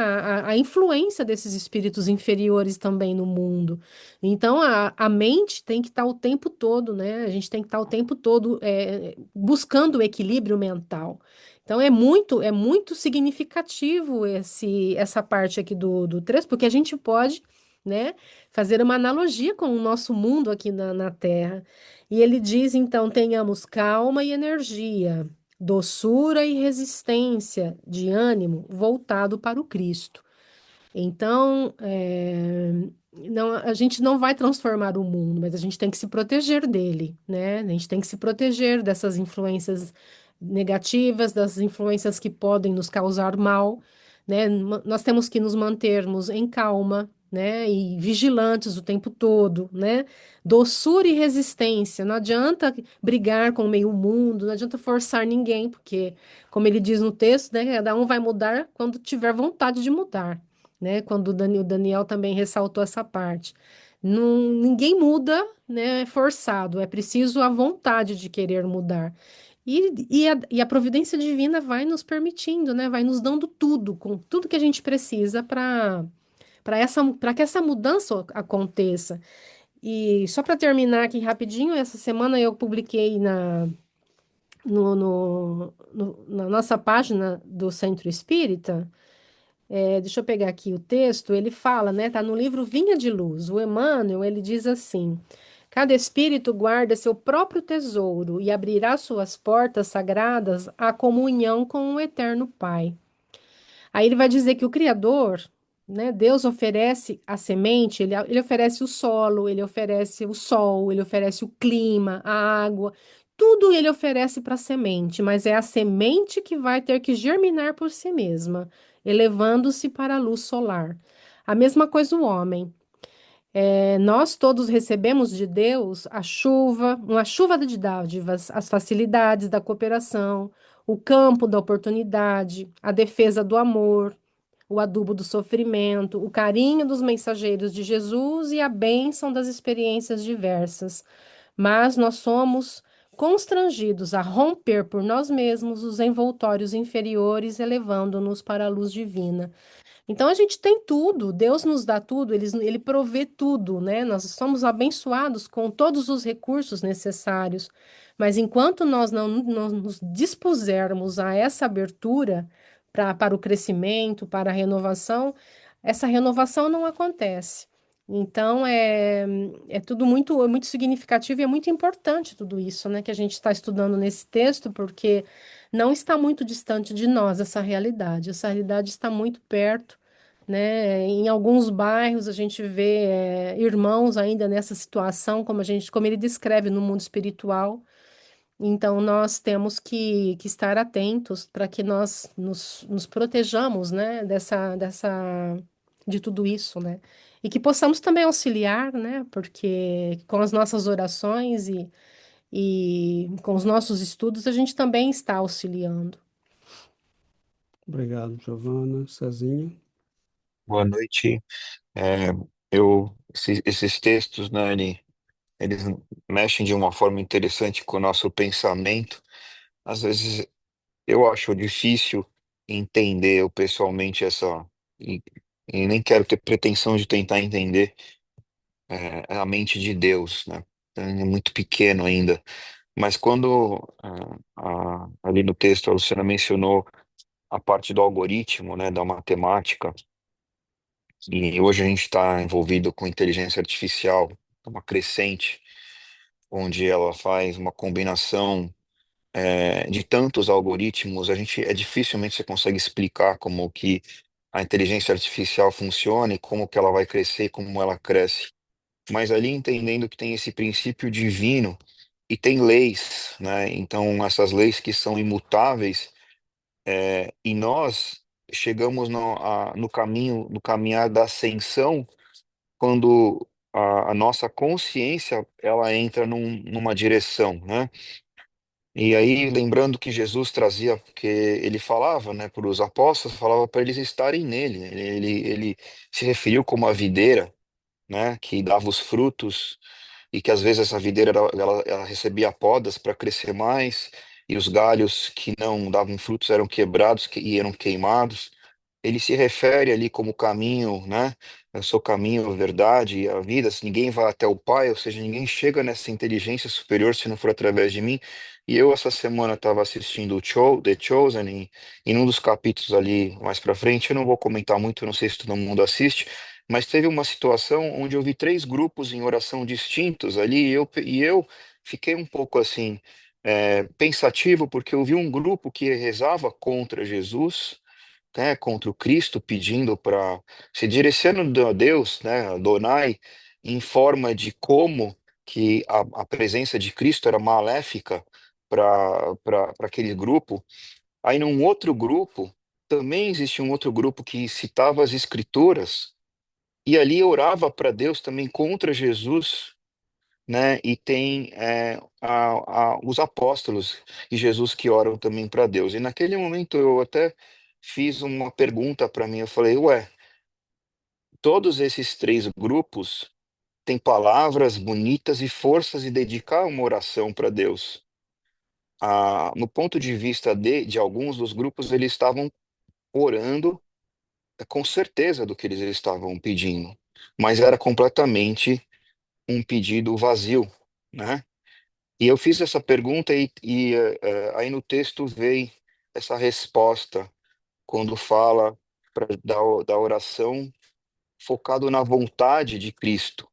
a influência desses espíritos inferiores também no mundo. Então, a mente tem que estar o tempo todo, né? A gente tem que estar o tempo todo buscando o equilíbrio mental. Então, é muito significativo essa parte aqui do 3, porque a gente pode, né, fazer uma analogia com o nosso mundo aqui na Terra. E ele diz, então, tenhamos calma e energia, doçura e resistência de ânimo voltado para o Cristo. Então, não, a gente não vai transformar o mundo, mas a gente tem que se proteger dele, né? A gente tem que se proteger dessas influências negativas, das influências que podem nos causar mal, né? Nós temos que nos mantermos em calma, né? E vigilantes o tempo todo, né? Doçura e resistência. Não adianta brigar com o meio mundo, não adianta forçar ninguém, porque, como ele diz no texto, né? Cada um vai mudar quando tiver vontade de mudar, né? Quando o Daniel também ressaltou essa parte. Ninguém muda, né, forçado, é preciso a vontade de querer mudar. E a providência divina vai nos permitindo, né, vai nos dando tudo, com tudo que a gente precisa para que essa mudança aconteça. E só para terminar aqui rapidinho, essa semana eu publiquei na nossa página do Centro Espírita. Deixa eu pegar aqui o texto, ele fala, né? Tá no livro Vinha de Luz. O Emmanuel, ele diz assim: cada espírito guarda seu próprio tesouro e abrirá suas portas sagradas à comunhão com o Eterno Pai. Aí ele vai dizer que o Criador, né, Deus oferece a semente, ele oferece o solo, ele oferece o sol, ele oferece o clima, a água, tudo ele oferece para a semente, mas é a semente que vai ter que germinar por si mesma, elevando-se para a luz solar. A mesma coisa o homem. Nós todos recebemos de Deus uma chuva de dádivas, as facilidades da cooperação, o campo da oportunidade, a defesa do amor, o adubo do sofrimento, o carinho dos mensageiros de Jesus e a bênção das experiências diversas. Mas nós somos constrangidos a romper por nós mesmos os envoltórios inferiores, elevando-nos para a luz divina. Então a gente tem tudo, Deus nos dá tudo, ele provê tudo, né? Nós somos abençoados com todos os recursos necessários, mas enquanto nós não nos dispusermos a essa abertura para o crescimento, para a renovação, essa renovação não acontece. Então é tudo muito significativo e é muito importante tudo isso, né, que a gente está estudando nesse texto, porque não está muito distante de nós essa realidade está muito perto, né? Em alguns bairros a gente vê irmãos ainda nessa situação, como ele descreve no mundo espiritual. Então nós temos que estar atentos para que nós nos protejamos, né? de tudo isso, né? E que possamos também auxiliar, né? Porque com as nossas orações e com os nossos estudos a gente também está auxiliando. Obrigado, Giovana. Cezinha. Boa noite. É, esses textos, né, eles mexem de uma forma interessante com o nosso pensamento. Às vezes eu acho difícil entender eu pessoalmente e, e nem quero ter pretensão de tentar entender a mente de Deus, né? É muito pequeno ainda. Mas quando ali no texto a Luciana mencionou a parte do algoritmo, né, da matemática, e hoje a gente está envolvido com inteligência artificial, uma crescente, onde ela faz uma combinação de tantos algoritmos, dificilmente você consegue explicar como que a inteligência artificial funciona e como que ela vai crescer, e como ela cresce. Mas ali entendendo que tem esse princípio divino e tem leis, né? Então essas leis que são imutáveis, e nós chegamos no caminho, no caminhar da ascensão quando a nossa consciência ela entra numa direção, né? E aí, lembrando que Jesus trazia, porque ele falava, né, para os apóstolos, falava para eles estarem nele. Ele se referiu como a videira, né, que dava os frutos e que às vezes essa videira ela recebia podas para crescer mais e os galhos que não davam frutos eram quebrados e eram queimados. Ele se refere ali como caminho, né? Eu sou o caminho, a verdade e a vida. Se ninguém vai até o Pai, ou seja, ninguém chega nessa inteligência superior se não for através de mim. E eu essa semana estava assistindo The Chosen e num dos capítulos ali mais para frente, eu não vou comentar muito, não sei se todo mundo assiste, mas teve uma situação onde eu vi três grupos em oração distintos ali e eu fiquei um pouco assim pensativo porque eu vi um grupo que rezava contra Jesus, né, contra o Cristo, pedindo para se direcionando a Deus, né, Adonai, em forma de como que a presença de Cristo era maléfica para aquele grupo. Aí num outro grupo também existia um outro grupo que citava as Escrituras e ali orava para Deus também contra Jesus, né? E tem os apóstolos e Jesus que oram também para Deus. E naquele momento eu até fiz uma pergunta para mim. Eu falei, ué, todos esses três grupos têm palavras bonitas e forças de dedicar uma oração para Deus. No ponto de vista de alguns dos grupos, eles estavam orando com certeza do que eles estavam pedindo, mas era completamente um pedido vazio, né? E eu fiz essa pergunta aí no texto veio essa resposta quando fala da oração focado na vontade de Cristo,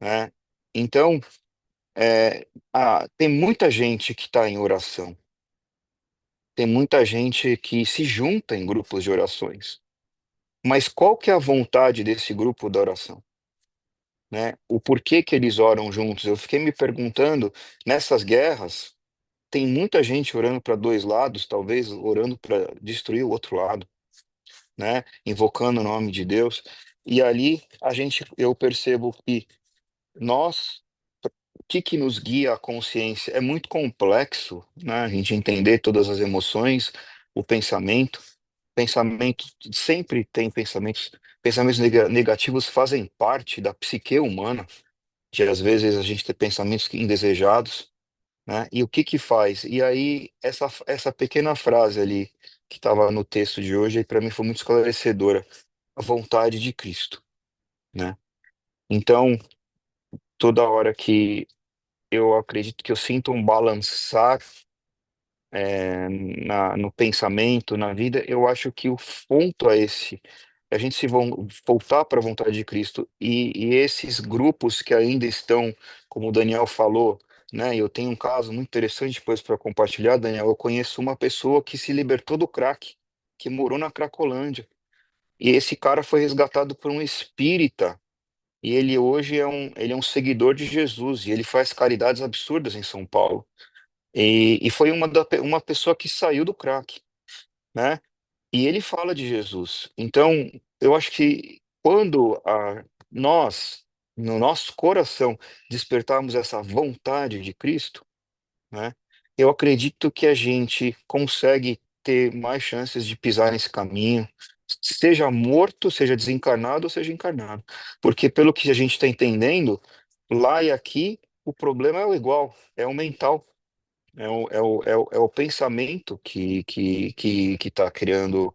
né? Então, tem muita gente que está em oração, tem muita gente que se junta em grupos de orações, mas qual que é a vontade desse grupo da oração? Né? O porquê que eles oram juntos? Eu fiquei me perguntando, nessas guerras, tem muita gente orando para dois lados, talvez orando para destruir o outro lado, né? Invocando o nome de Deus. E ali eu percebo que nós, o que nos guia a consciência é muito complexo, né? A gente entender todas as emoções, o pensamento. Pensamento sempre tem pensamentos negativos fazem parte da psique humana, de às vezes a gente ter pensamentos indesejados, né? E o que que faz? E aí, essa pequena frase ali que estava no texto de hoje, para mim foi muito esclarecedora. A vontade de Cristo, né? Então, toda hora que eu acredito que eu sinto um balançar no pensamento, na vida, eu acho que o ponto é esse. A gente se voltar para a vontade de Cristo e esses grupos que ainda estão, como o Daniel falou, né? Eu tenho um caso muito interessante depois para compartilhar, Daniel. Eu conheço uma pessoa que se libertou do crack, que morou na Cracolândia. E esse cara foi resgatado por um espírita. E ele hoje ele é um seguidor de Jesus e ele faz caridades absurdas em São Paulo. E foi uma pessoa que saiu do crack, né? E ele fala de Jesus. Então, eu acho que quando nós, no nosso coração, despertarmos essa vontade de Cristo, né, eu acredito que a gente consegue ter mais chances de pisar nesse caminho, seja morto, seja desencarnado ou seja encarnado. Porque pelo que a gente está entendendo, lá e aqui, o problema é o igual, é o mental. É o pensamento que está criando,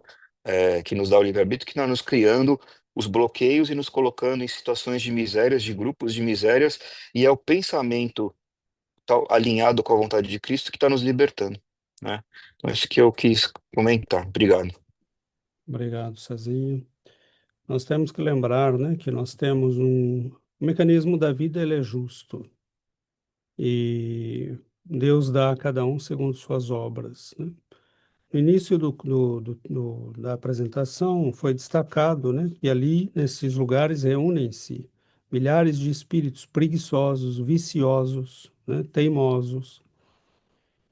que nos dá o livre-arbítrio, que está nos criando os bloqueios e nos colocando em situações de misérias, de grupos de misérias, e é o pensamento alinhado com a vontade de Cristo que está nos libertando, né? Então, isso que eu quis comentar. Obrigado. Obrigado, Cezinha. Nós temos que lembrar, né, que nós temos o mecanismo da vida, ele é justo. E Deus dá a cada um segundo suas obras, né? No início da apresentação foi destacado, né, que ali, nesses lugares, reúnem-se milhares de espíritos preguiçosos, viciosos, né, teimosos,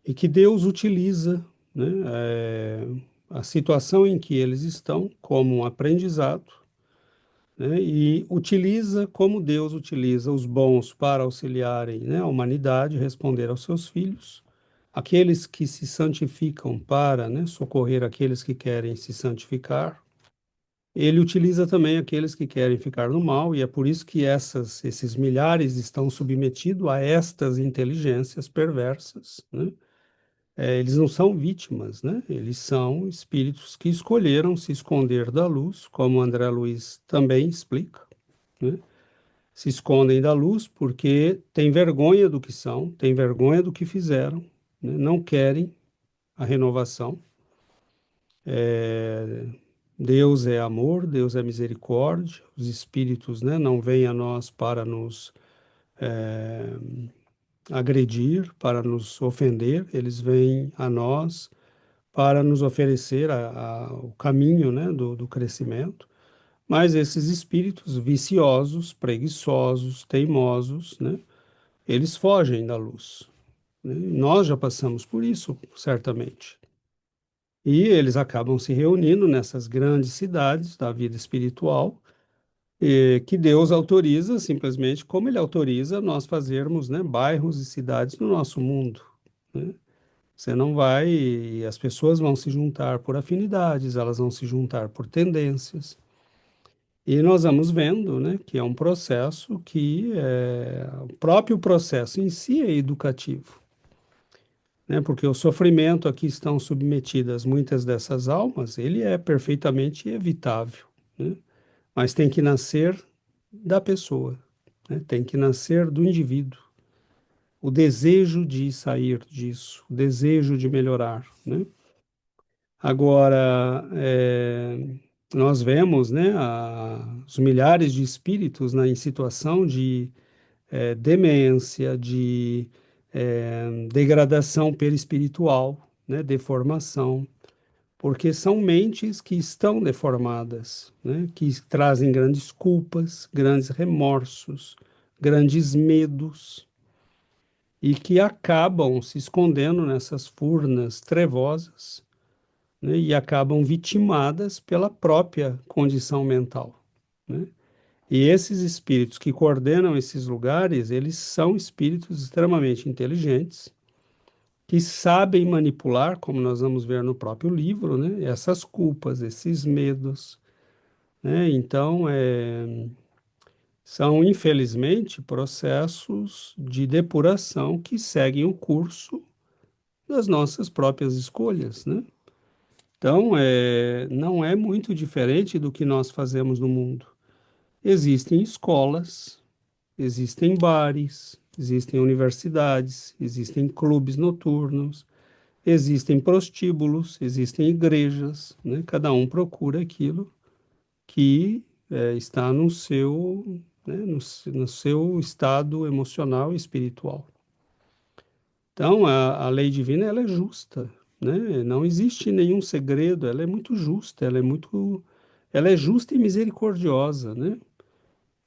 e que Deus utiliza, né, a situação em que eles estão como um aprendizado, né, e utiliza como Deus utiliza os bons para auxiliarem, né, a humanidade, responder aos seus filhos, aqueles que se santificam para, né, socorrer aqueles que querem se santificar. Ele utiliza também aqueles que querem ficar no mal, e é por isso que esses milhares estão submetidos a estas inteligências perversas, né? Eles não são vítimas, né? Eles são espíritos que escolheram se esconder da luz, como André Luiz também explica, né? Se escondem da luz porque têm vergonha do que são, têm vergonha do que fizeram, né? Não querem a renovação. Deus é amor, Deus é misericórdia, os espíritos, né, não vêm a nós para nos agredir, para nos ofender, eles vêm a nós para nos oferecer o caminho, né, do crescimento. Mas esses espíritos viciosos, preguiçosos, teimosos, né, eles fogem da luz, né? Nós já passamos por isso, certamente. E eles acabam se reunindo nessas grandes cidades da vida espiritual, que Deus autoriza simplesmente como Ele autoriza nós fazermos, né, bairros e cidades no nosso mundo, né? Você não vai, e as pessoas vão se juntar por afinidades, elas vão se juntar por tendências. E nós vamos vendo, né, que é um processo o próprio processo em si é educativo, né, porque o sofrimento a que estão submetidas muitas dessas almas, ele é perfeitamente evitável, né, mas tem que nascer da pessoa, né, tem que nascer do indivíduo, o desejo de sair disso, o desejo de melhorar, né. Agora, nós vemos, né, os milhares de espíritos, né, em situação de demência, de degradação perispiritual, né, deformação, porque são mentes que estão deformadas, né, que trazem grandes culpas, grandes remorsos, grandes medos, e que acabam se escondendo nessas furnas trevosas, né, e acabam vitimadas pela própria condição mental, né? E esses espíritos que coordenam esses lugares, eles são espíritos extremamente inteligentes, que sabem manipular, como nós vamos ver no próprio livro, né, essas culpas, esses medos, né? Então, são, infelizmente, processos de depuração que seguem o curso das nossas próprias escolhas, né? Então, não é muito diferente do que nós fazemos no mundo. Existem escolas, existem bares, existem universidades, existem clubes noturnos, existem prostíbulos, existem igrejas, né? Cada um procura aquilo que está no seu, né, no seu estado emocional e espiritual. Então, a lei divina, ela é justa, né? Não existe nenhum segredo, ela é muito justa, ela é justa e misericordiosa, né?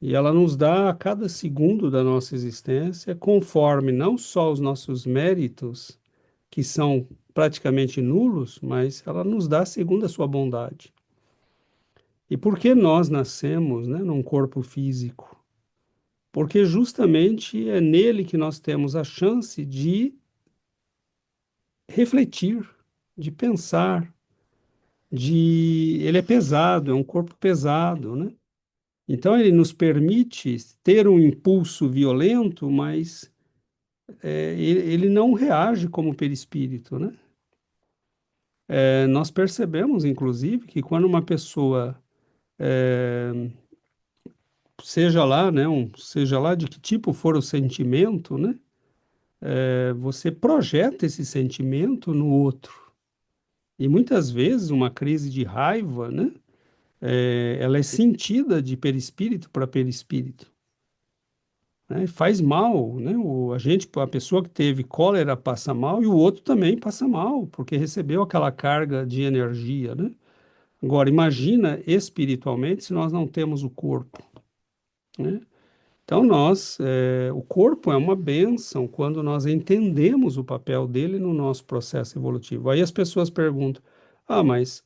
E ela nos dá a cada segundo da nossa existência, conforme não só os nossos méritos, que são praticamente nulos, mas ela nos dá segundo a sua bondade. E por que nós nascemos, né, num corpo físico? Porque justamente é nele que nós temos a chance de refletir, de pensar, ele é pesado, é um corpo pesado, né? Então ele nos permite ter um impulso violento, mas ele não reage como perispírito, né? Nós percebemos, inclusive, que quando uma pessoa, seja lá, né, seja lá de que tipo for o sentimento, né, você projeta esse sentimento no outro. E muitas vezes uma crise de raiva, né, ela é sentida de perispírito para perispírito, né, faz mal, né, a pessoa que teve cólera passa mal e o outro também passa mal, porque recebeu aquela carga de energia, né? Agora, imagina espiritualmente se nós não temos o corpo, né? Então, o corpo é uma bênção quando nós entendemos o papel dele no nosso processo evolutivo. Aí as pessoas perguntam: ah, mas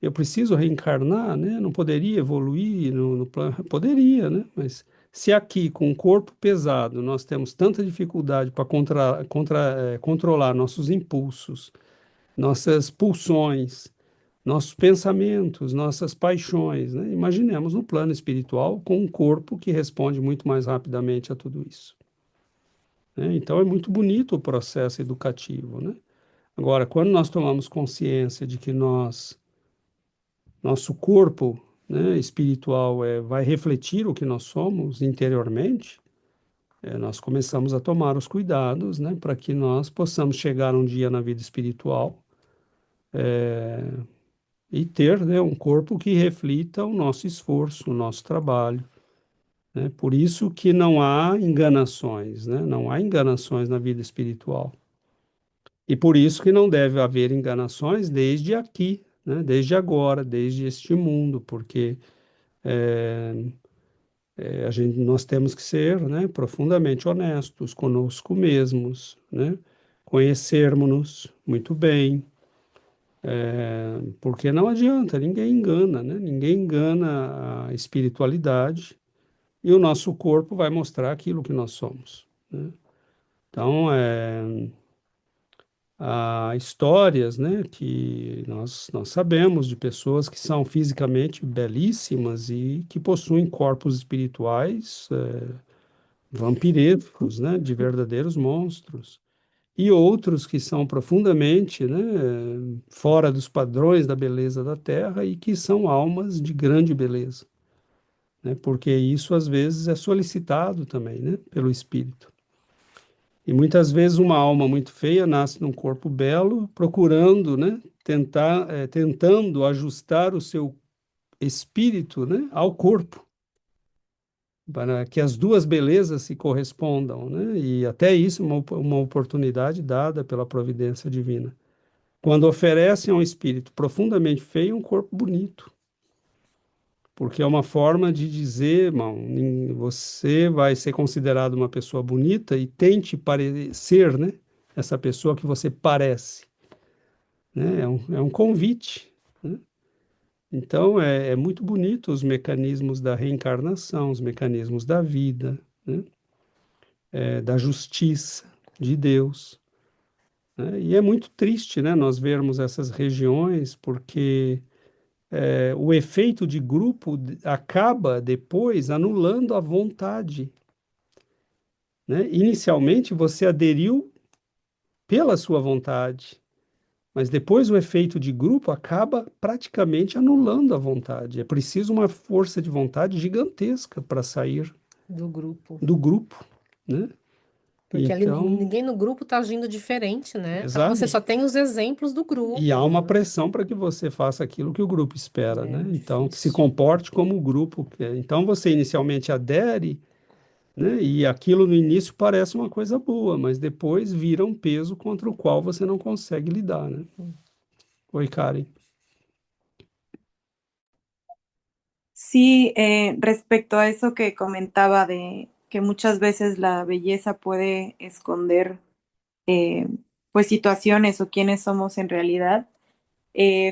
eu preciso reencarnar, né? Não poderia evoluir no plano? Poderia, né? Mas se aqui, com o corpo pesado, nós temos tanta dificuldade para controlar nossos impulsos, nossas pulsões, nossos pensamentos, nossas paixões, né? Imaginemos no plano espiritual com um corpo que responde muito mais rapidamente a tudo isso, né? Então é muito bonito o processo educativo, né? Agora, quando nós tomamos consciência de que nosso corpo, né, espiritual vai refletir o que nós somos interiormente, nós começamos a tomar os cuidados, né, para que nós possamos chegar um dia na vida espiritual e ter, né, um corpo que reflita o nosso esforço, o nosso trabalho, né? Por isso que não há enganações, né? Não há enganações na vida espiritual. E por isso que não deve haver enganações desde aqui, né? Desde agora, desde este mundo, porque nós temos que ser, né, profundamente honestos conosco mesmos, né? Conhecermos-nos muito bem, porque não adianta, ninguém engana, né? Ninguém engana a espiritualidade e o nosso corpo vai mostrar aquilo que nós somos, né? Então, há histórias, né, que nós sabemos de pessoas que são fisicamente belíssimas e que possuem corpos espirituais vampirescos, né, de verdadeiros monstros. E outros que são profundamente, né, fora dos padrões da beleza da Terra e que são almas de grande beleza, né, porque isso às vezes é solicitado também, né, pelo espírito. E muitas vezes uma alma muito feia nasce num corpo belo, procurando, né, tentando ajustar o seu espírito, né, ao corpo, para que as duas belezas se correspondam, né? E até isso é uma oportunidade dada pela providência divina. Quando oferecem a um espírito profundamente feio um corpo bonito, porque é uma forma de dizer, irmão, você vai ser considerado uma pessoa bonita e tente parecer, né, essa pessoa que você parece, né? É um convite, né? Então, é muito bonito os mecanismos da reencarnação, os mecanismos da vida, né? Da justiça de Deus, né? E é muito triste, né, nós vermos essas regiões, porque o efeito de grupo acaba depois anulando a vontade, né? Inicialmente você aderiu pela sua vontade, mas depois o efeito de grupo acaba praticamente anulando a vontade. É preciso uma força de vontade gigantesca para sair do grupo. do grupo, né? Porque ali Então, ninguém no grupo está agindo diferente, né? Então exato. você só tem os exemplos do E há grupo, uma né? pressão para que você faça aquilo que o grupo espera, É né? Então, que se difícil. comporte como o grupo quer. Então, você inicialmente adere, né? E aquilo no início parece uma coisa boa, mas depois vira um peso contra o qual você não consegue lidar, né? Oi, Karen. Sí, respecto a eso que comentaba de que muchas veces la belleza puede esconder eh, pues situaciones o quiénes somos en realidad.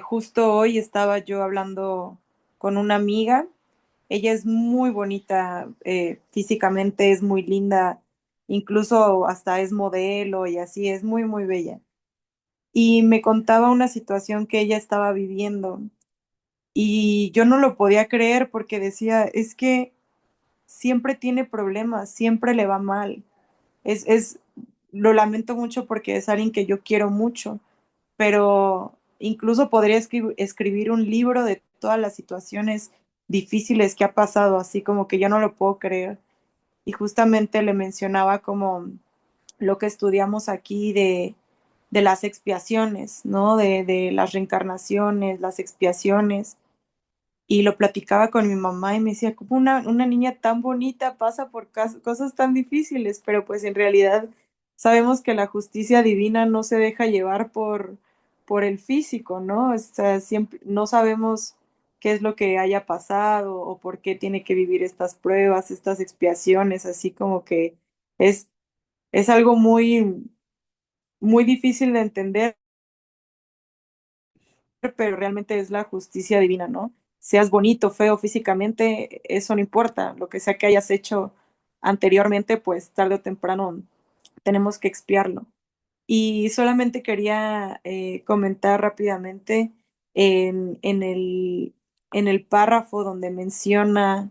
Justo hoy estaba yo hablando con una amiga. Ella es muy bonita, físicamente es muy linda, incluso hasta es modelo y así, es muy, muy bella. Y me contaba una situación que ella estaba viviendo y yo no lo podía creer porque decía, es que siempre tiene problemas, siempre le va mal. Es, lo lamento mucho porque es alguien que yo quiero mucho, pero incluso podría escribir un libro de todas las situaciones difíciles que ha pasado, así como que yo no lo puedo creer. Y justamente le mencionaba como lo que estudiamos aquí de las expiaciones, ¿no? De las reencarnaciones, las expiaciones. Y lo platicaba con mi mamá y me decía, como una niña tan bonita pasa por cosas tan difíciles, pero pues en realidad sabemos que la justicia divina no se deja llevar por el físico, ¿no? O sea, siempre, no sabemos qué es lo que haya pasado o por qué tiene que vivir estas pruebas, estas expiaciones, así como que es, es algo muy, muy difícil de entender, pero realmente es la justicia divina, ¿no? Seas bonito, feo físicamente, eso no importa. Lo que sea que hayas hecho anteriormente, pues tarde o temprano tenemos que expiarlo. Y solamente quería comentar rápidamente en, en el, en el párrafo donde menciona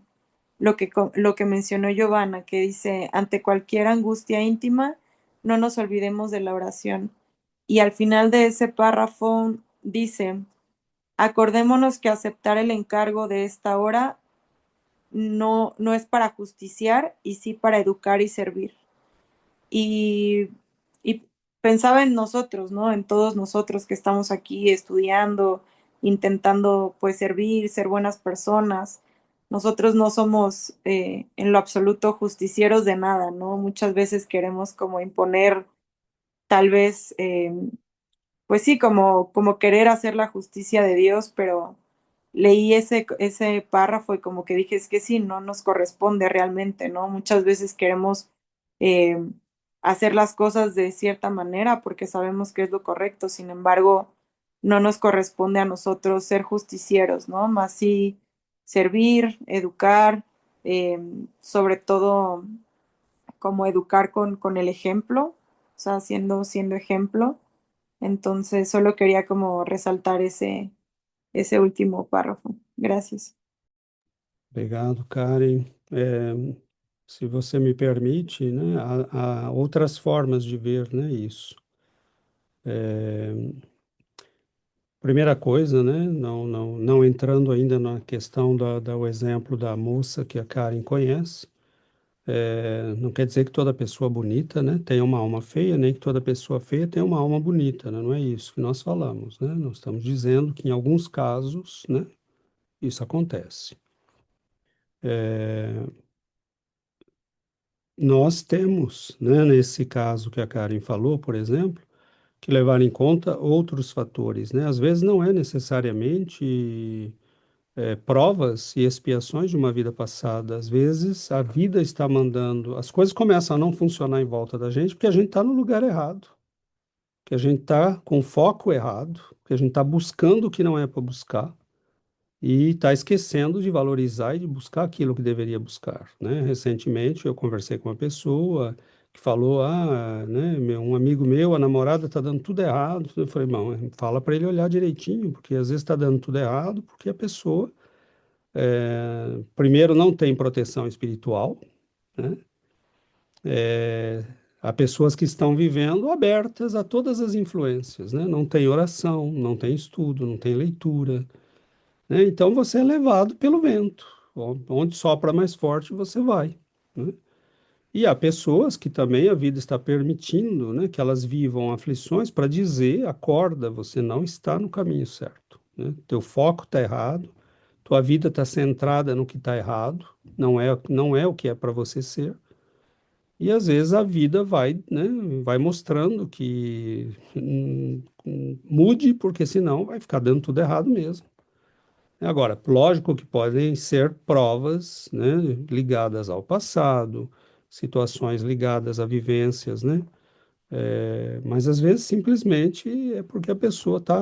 lo que mencionó Giovanna, que dice, ante cualquier angustia íntima, no nos olvidemos de la oración. Y al final de ese párrafo dice, acordémonos que aceptar el encargo de esta hora no es para justiciar y sí para educar y servir. Y, y pensaba en nosotros, ¿no? En todos nosotros que estamos aquí estudiando, intentando pues servir, ser buenas personas. Nosotros no somos en lo absoluto justicieros de nada, ¿no? Muchas veces queremos como imponer tal vez pues sí, como querer hacer la justicia de Dios, pero leí ese párrafo y como que dije, es que sí, no nos corresponde realmente, ¿no? Muchas veces queremos eh, hacer las cosas de cierta manera porque sabemos que es lo correcto, sin embargo, no nos corresponde a nosotros ser justicieros, ¿no? Más sí servir, educar, eh, sobre todo como educar con el ejemplo, o sea, siendo ejemplo. Entonces, solo quería como resaltar ese último párrafo. Gracias. Obrigado, Karen. Se você me permite, né, há outras formas de ver, né, isso. Primeira coisa, né, não entrando ainda na questão do exemplo da moça que a Karen conhece, não quer dizer que toda pessoa bonita, né, tenha uma alma feia, nem que toda pessoa feia tenha uma alma bonita, né, não é isso que nós falamos, né, nós estamos dizendo que em alguns casos, né, isso acontece. Nós temos, né, nesse caso que a Karen falou, por exemplo, que levar em conta outros fatores, né? Às vezes não é necessariamente provas e expiações de uma vida passada. Às vezes a vida está mandando, as coisas começam a não funcionar em volta da gente porque a gente está no lugar errado, que a gente está com foco errado, que a gente está buscando o que não é para buscar e está esquecendo de valorizar e de buscar aquilo que deveria buscar, né? Recentemente eu conversei com uma pessoa que falou, né, um amigo meu, a namorada está dando tudo errado. Eu falei, não, fala para ele olhar direitinho, porque às vezes está dando tudo errado, porque a pessoa, primeiro, não tem proteção espiritual, né? Há pessoas que estão vivendo abertas a todas as influências, né? Não tem oração, não tem estudo, não tem leitura, né? Então você é levado pelo vento. Onde sopra mais forte, você vai, né? E há pessoas que também a vida está permitindo, né, que elas vivam aflições para dizer, acorda, você não está no caminho certo, né? Teu foco está errado, tua vida está centrada no que está errado, não é o que é para você ser. E às vezes a vida vai, né, vai mostrando que mude, porque senão vai ficar dando tudo errado mesmo. Agora, lógico que podem ser provas, né, ligadas ao passado, situações ligadas a vivências, né, Mas às vezes simplesmente é porque a pessoa está,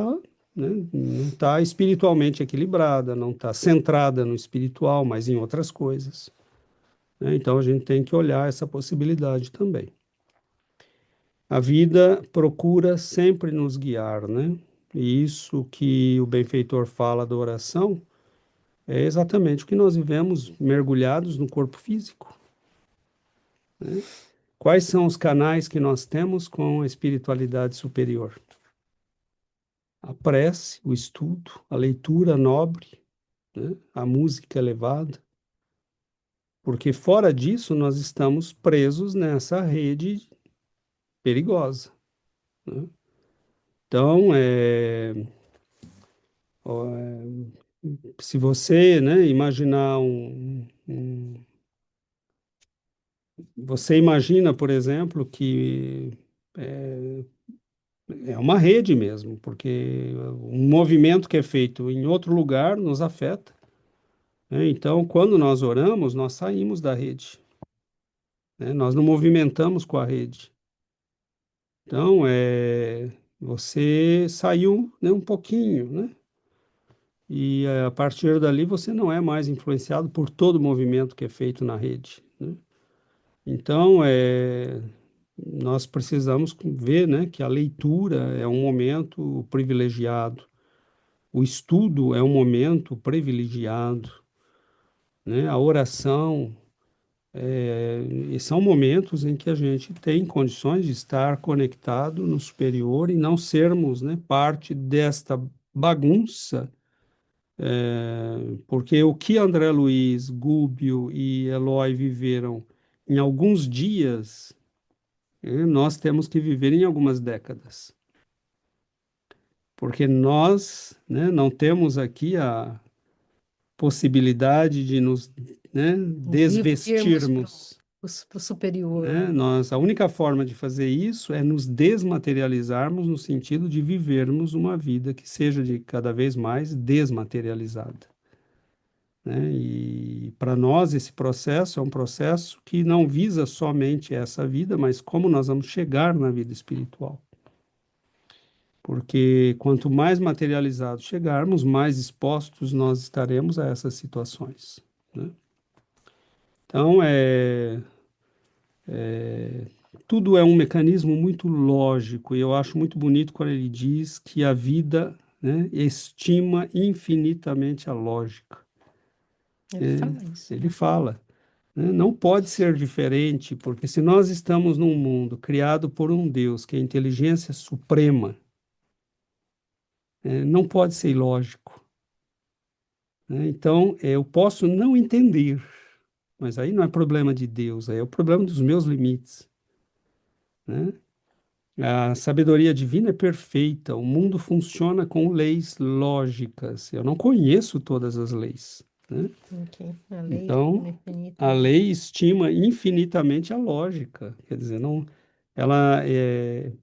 né, não está espiritualmente equilibrada, não está centrada no espiritual, mas em outras coisas, né? Então a gente tem que olhar essa possibilidade também. A vida procura sempre nos guiar, né? E isso que o benfeitor fala da oração é exatamente o que nós vivemos mergulhados no corpo físico. Quais são os canais que nós temos com a espiritualidade superior? A prece, o estudo, a leitura nobre, né? A música elevada, porque fora disso nós estamos presos nessa rede perigosa, né? Então, se você, né, imaginar você imagina, por exemplo, que é uma rede mesmo, porque um movimento que é feito em outro lugar nos afeta, né? Então, quando nós oramos, nós saímos da rede, né? Nós não movimentamos com a rede. Então, você saiu, né, um pouquinho, né? E a partir dali você não é mais influenciado por todo o movimento que é feito na rede, né? Então, nós precisamos ver, né, que a leitura é um momento privilegiado, o estudo é um momento privilegiado, né? A oração, e são momentos em que a gente tem condições de estar conectado no superior e não sermos, né, parte desta bagunça, porque o que André Luiz, Gúbio e Eloy viveram em alguns dias, nós temos que viver em algumas décadas, porque nós, né, não temos aqui a possibilidade de nos, né, Irmos desvestirmos, para o superior, né? né? A única forma de fazer isso é nos desmaterializarmos no sentido de vivermos uma vida que seja de cada vez mais desmaterializada, né? E para nós esse processo é um processo que não visa somente essa vida, mas como nós vamos chegar na vida espiritual. Porque quanto mais materializados chegarmos, mais expostos nós estaremos a essas situações, né? Então, tudo é um mecanismo muito lógico, e eu acho muito bonito quando ele diz que a vida, né, estima infinitamente a lógica. Ele fala isso, Ele né? fala, né, não pode ser diferente, porque se nós estamos num mundo criado por um Deus que é a inteligência suprema, não pode ser ilógico, né? Então, eu posso não entender, mas aí não é problema de Deus, aí é o problema dos meus limites, né? A sabedoria divina é perfeita, o mundo funciona com leis lógicas. Eu não conheço todas as leis, né? Ok. A lei Então, infinita. a lei estima infinitamente a lógica. Quer dizer, não,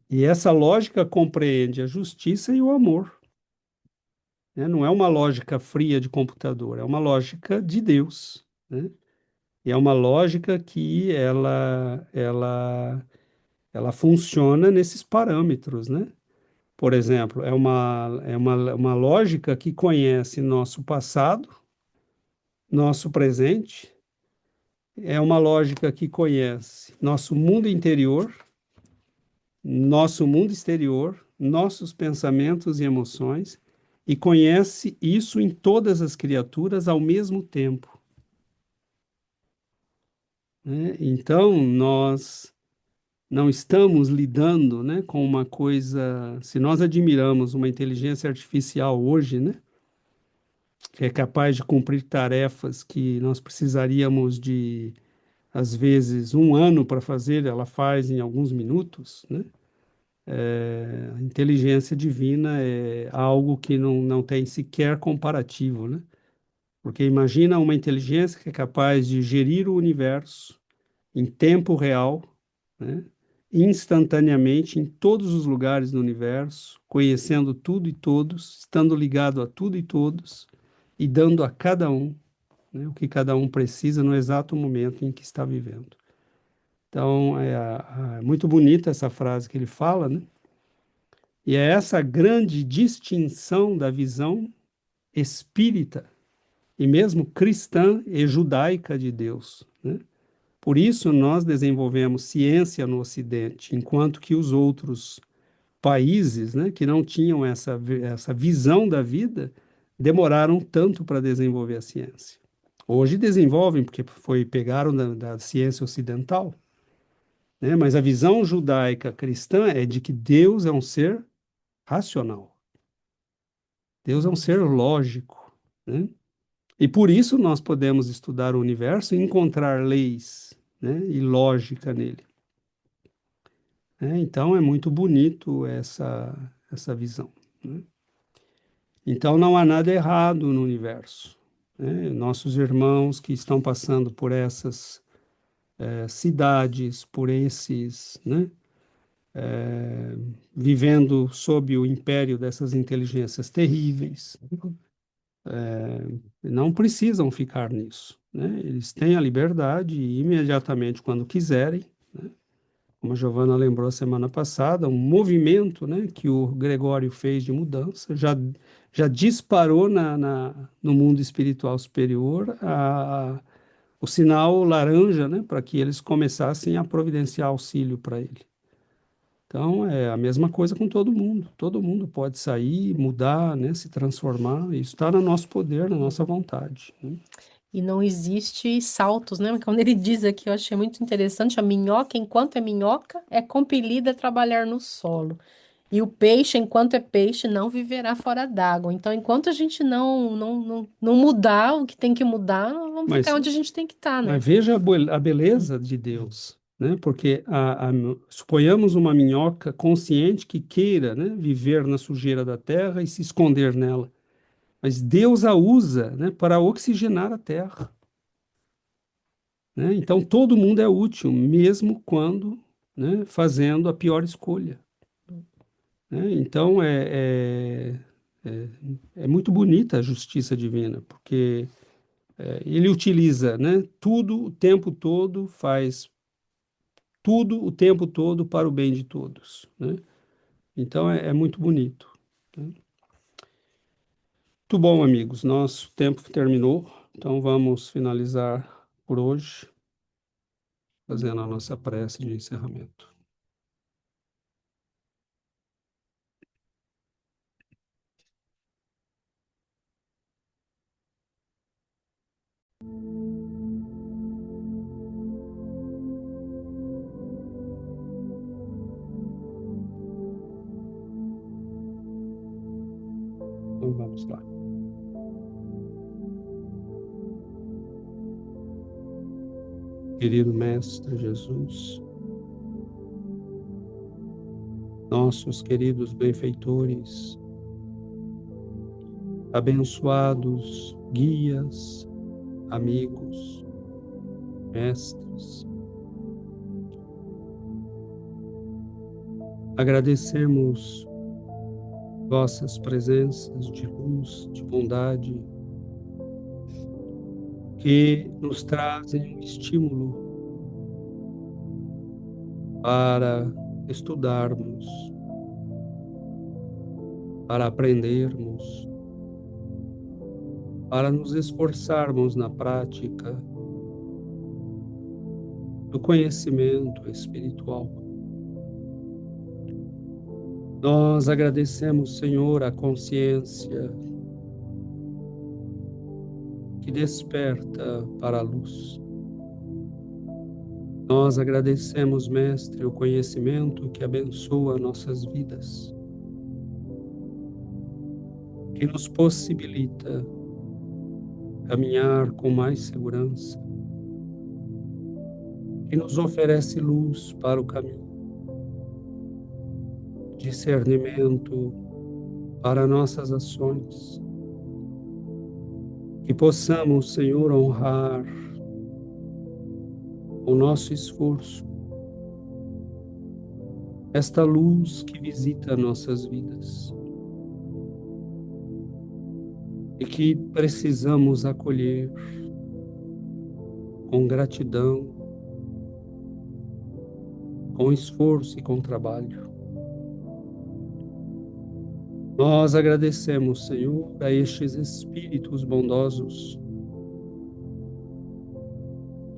e essa lógica compreende a justiça e o amor, né? Não é uma lógica fria de computador, é uma lógica de Deus, né? E é uma lógica que ela funciona nesses parâmetros, né? Por exemplo, é uma lógica que conhece nosso passado, nosso presente, é uma lógica que conhece nosso mundo interior, nosso mundo exterior, nossos pensamentos e emoções, e conhece isso em todas as criaturas ao mesmo tempo, né? Então, nós não estamos lidando, né, com uma coisa. Se nós admiramos uma inteligência artificial hoje, né, que é capaz de cumprir tarefas que nós precisaríamos de, às vezes, um ano para fazer, ela faz em alguns minutos, né? A inteligência divina é algo que não tem sequer comparativo, né? Porque imagina uma inteligência que é capaz de gerir o universo em tempo real, né? Instantaneamente, em todos os lugares do universo, conhecendo tudo e todos, estando ligado a tudo e todos e dando a cada um, né, o que cada um precisa no exato momento em que está vivendo. Então, é muito bonita essa frase que ele fala, né? E é essa grande distinção da visão espírita e mesmo cristã e judaica de Deus, né? Por isso nós desenvolvemos ciência no Ocidente, enquanto que os outros países, né, que não tinham essa visão da vida, demoraram tanto para desenvolver a ciência. Hoje desenvolvem, porque pegaram da ciência ocidental, né? Mas a visão judaica cristã é de que Deus é um ser racional. Deus é um ser lógico, né? E por isso nós podemos estudar o universo e encontrar leis, né, e lógica nele, né? Então é muito bonito essa visão, né? Então não há nada errado no universo, né? Nossos irmãos que estão passando por essas cidades, por esses, né, vivendo sob o império dessas inteligências terríveis, não precisam ficar nisso, né? Eles têm a liberdade e imediatamente quando quiserem, né, como a Giovana lembrou semana passada, um movimento, né, que o Gregório fez de mudança já disparou no mundo espiritual superior o sinal laranja, né, para que eles começassem a providenciar auxílio para ele. Então, é a mesma coisa com todo mundo. Todo mundo pode sair, mudar, né, se transformar. Isso está no nosso poder, na nossa vontade, né? E não existe saltos, né? Quando ele diz aqui, eu achei muito interessante, a minhoca, enquanto é minhoca, é compelida a trabalhar no solo. E o peixe, enquanto é peixe, não viverá fora d'água. Então, enquanto a gente não mudar o que tem que mudar, nós vamos ficar Mas, onde a gente tem que estar, né? mas veja a beleza de Deus, né? Porque suponhamos uma minhoca consciente que queira, né, viver na sujeira da terra e se esconder nela. Mas Deus a usa, né, para oxigenar a terra, né? Então todo mundo é útil, mesmo quando, né, fazendo a pior escolha, né? Então é, é muito bonita a justiça divina, porque ele utiliza, né, tudo o tempo todo, faz tudo o tempo todo para o bem de todos, né? Então é muito bonito, né? Muito bom, amigos. Nosso tempo terminou, então vamos finalizar por hoje, fazendo a nossa prece de encerramento. Então vamos lá. Querido Mestre Jesus, nossos queridos benfeitores, abençoados guias, amigos, mestres, agradecemos vossas presenças de luz, de bondade, que nos trazem um estímulo para estudarmos, para aprendermos, para nos esforçarmos na prática do conhecimento espiritual. Nós agradecemos, Senhor, a consciência que desperta para a luz. Nós agradecemos, Mestre, o conhecimento que abençoa nossas vidas, que nos possibilita caminhar com mais segurança, que nos oferece luz para o caminho, discernimento para nossas ações, que possamos, Senhor, honrar o nosso esforço, esta luz que visita nossas vidas e que precisamos acolher com gratidão, com esforço e com trabalho. Nós agradecemos, Senhor, a estes espíritos bondosos,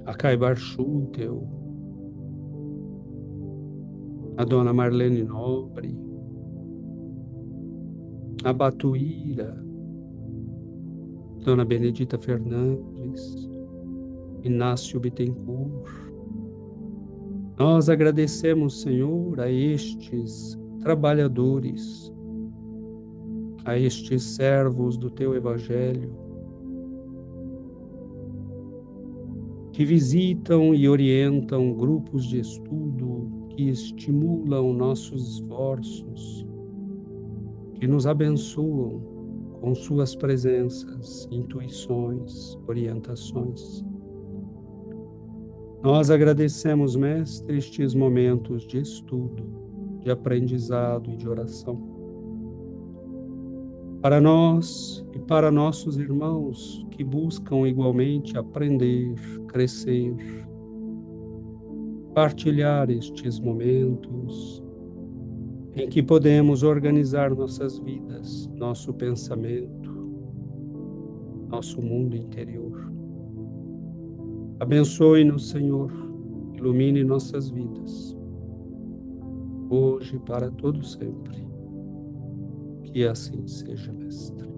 a Caibar Schutel, a Dona Marlene Nobre, a Batuíra, Dona Benedita Fernandes, Inácio Bittencourt. Nós agradecemos, Senhor, a estes trabalhadores, a estes servos do Teu Evangelho, que visitam e orientam grupos de estudo, que estimulam nossos esforços, que nos abençoam com suas presenças, intuições, orientações. Nós agradecemos, Mestre, estes momentos de estudo, de aprendizado e de oração. Para nós e para nossos irmãos que buscam igualmente aprender, crescer, partilhar estes momentos em que podemos organizar nossas vidas, nosso pensamento, nosso mundo interior. Abençoe-nos, Senhor, ilumine nossas vidas, hoje e para todo sempre. Que assim seja, Mestre.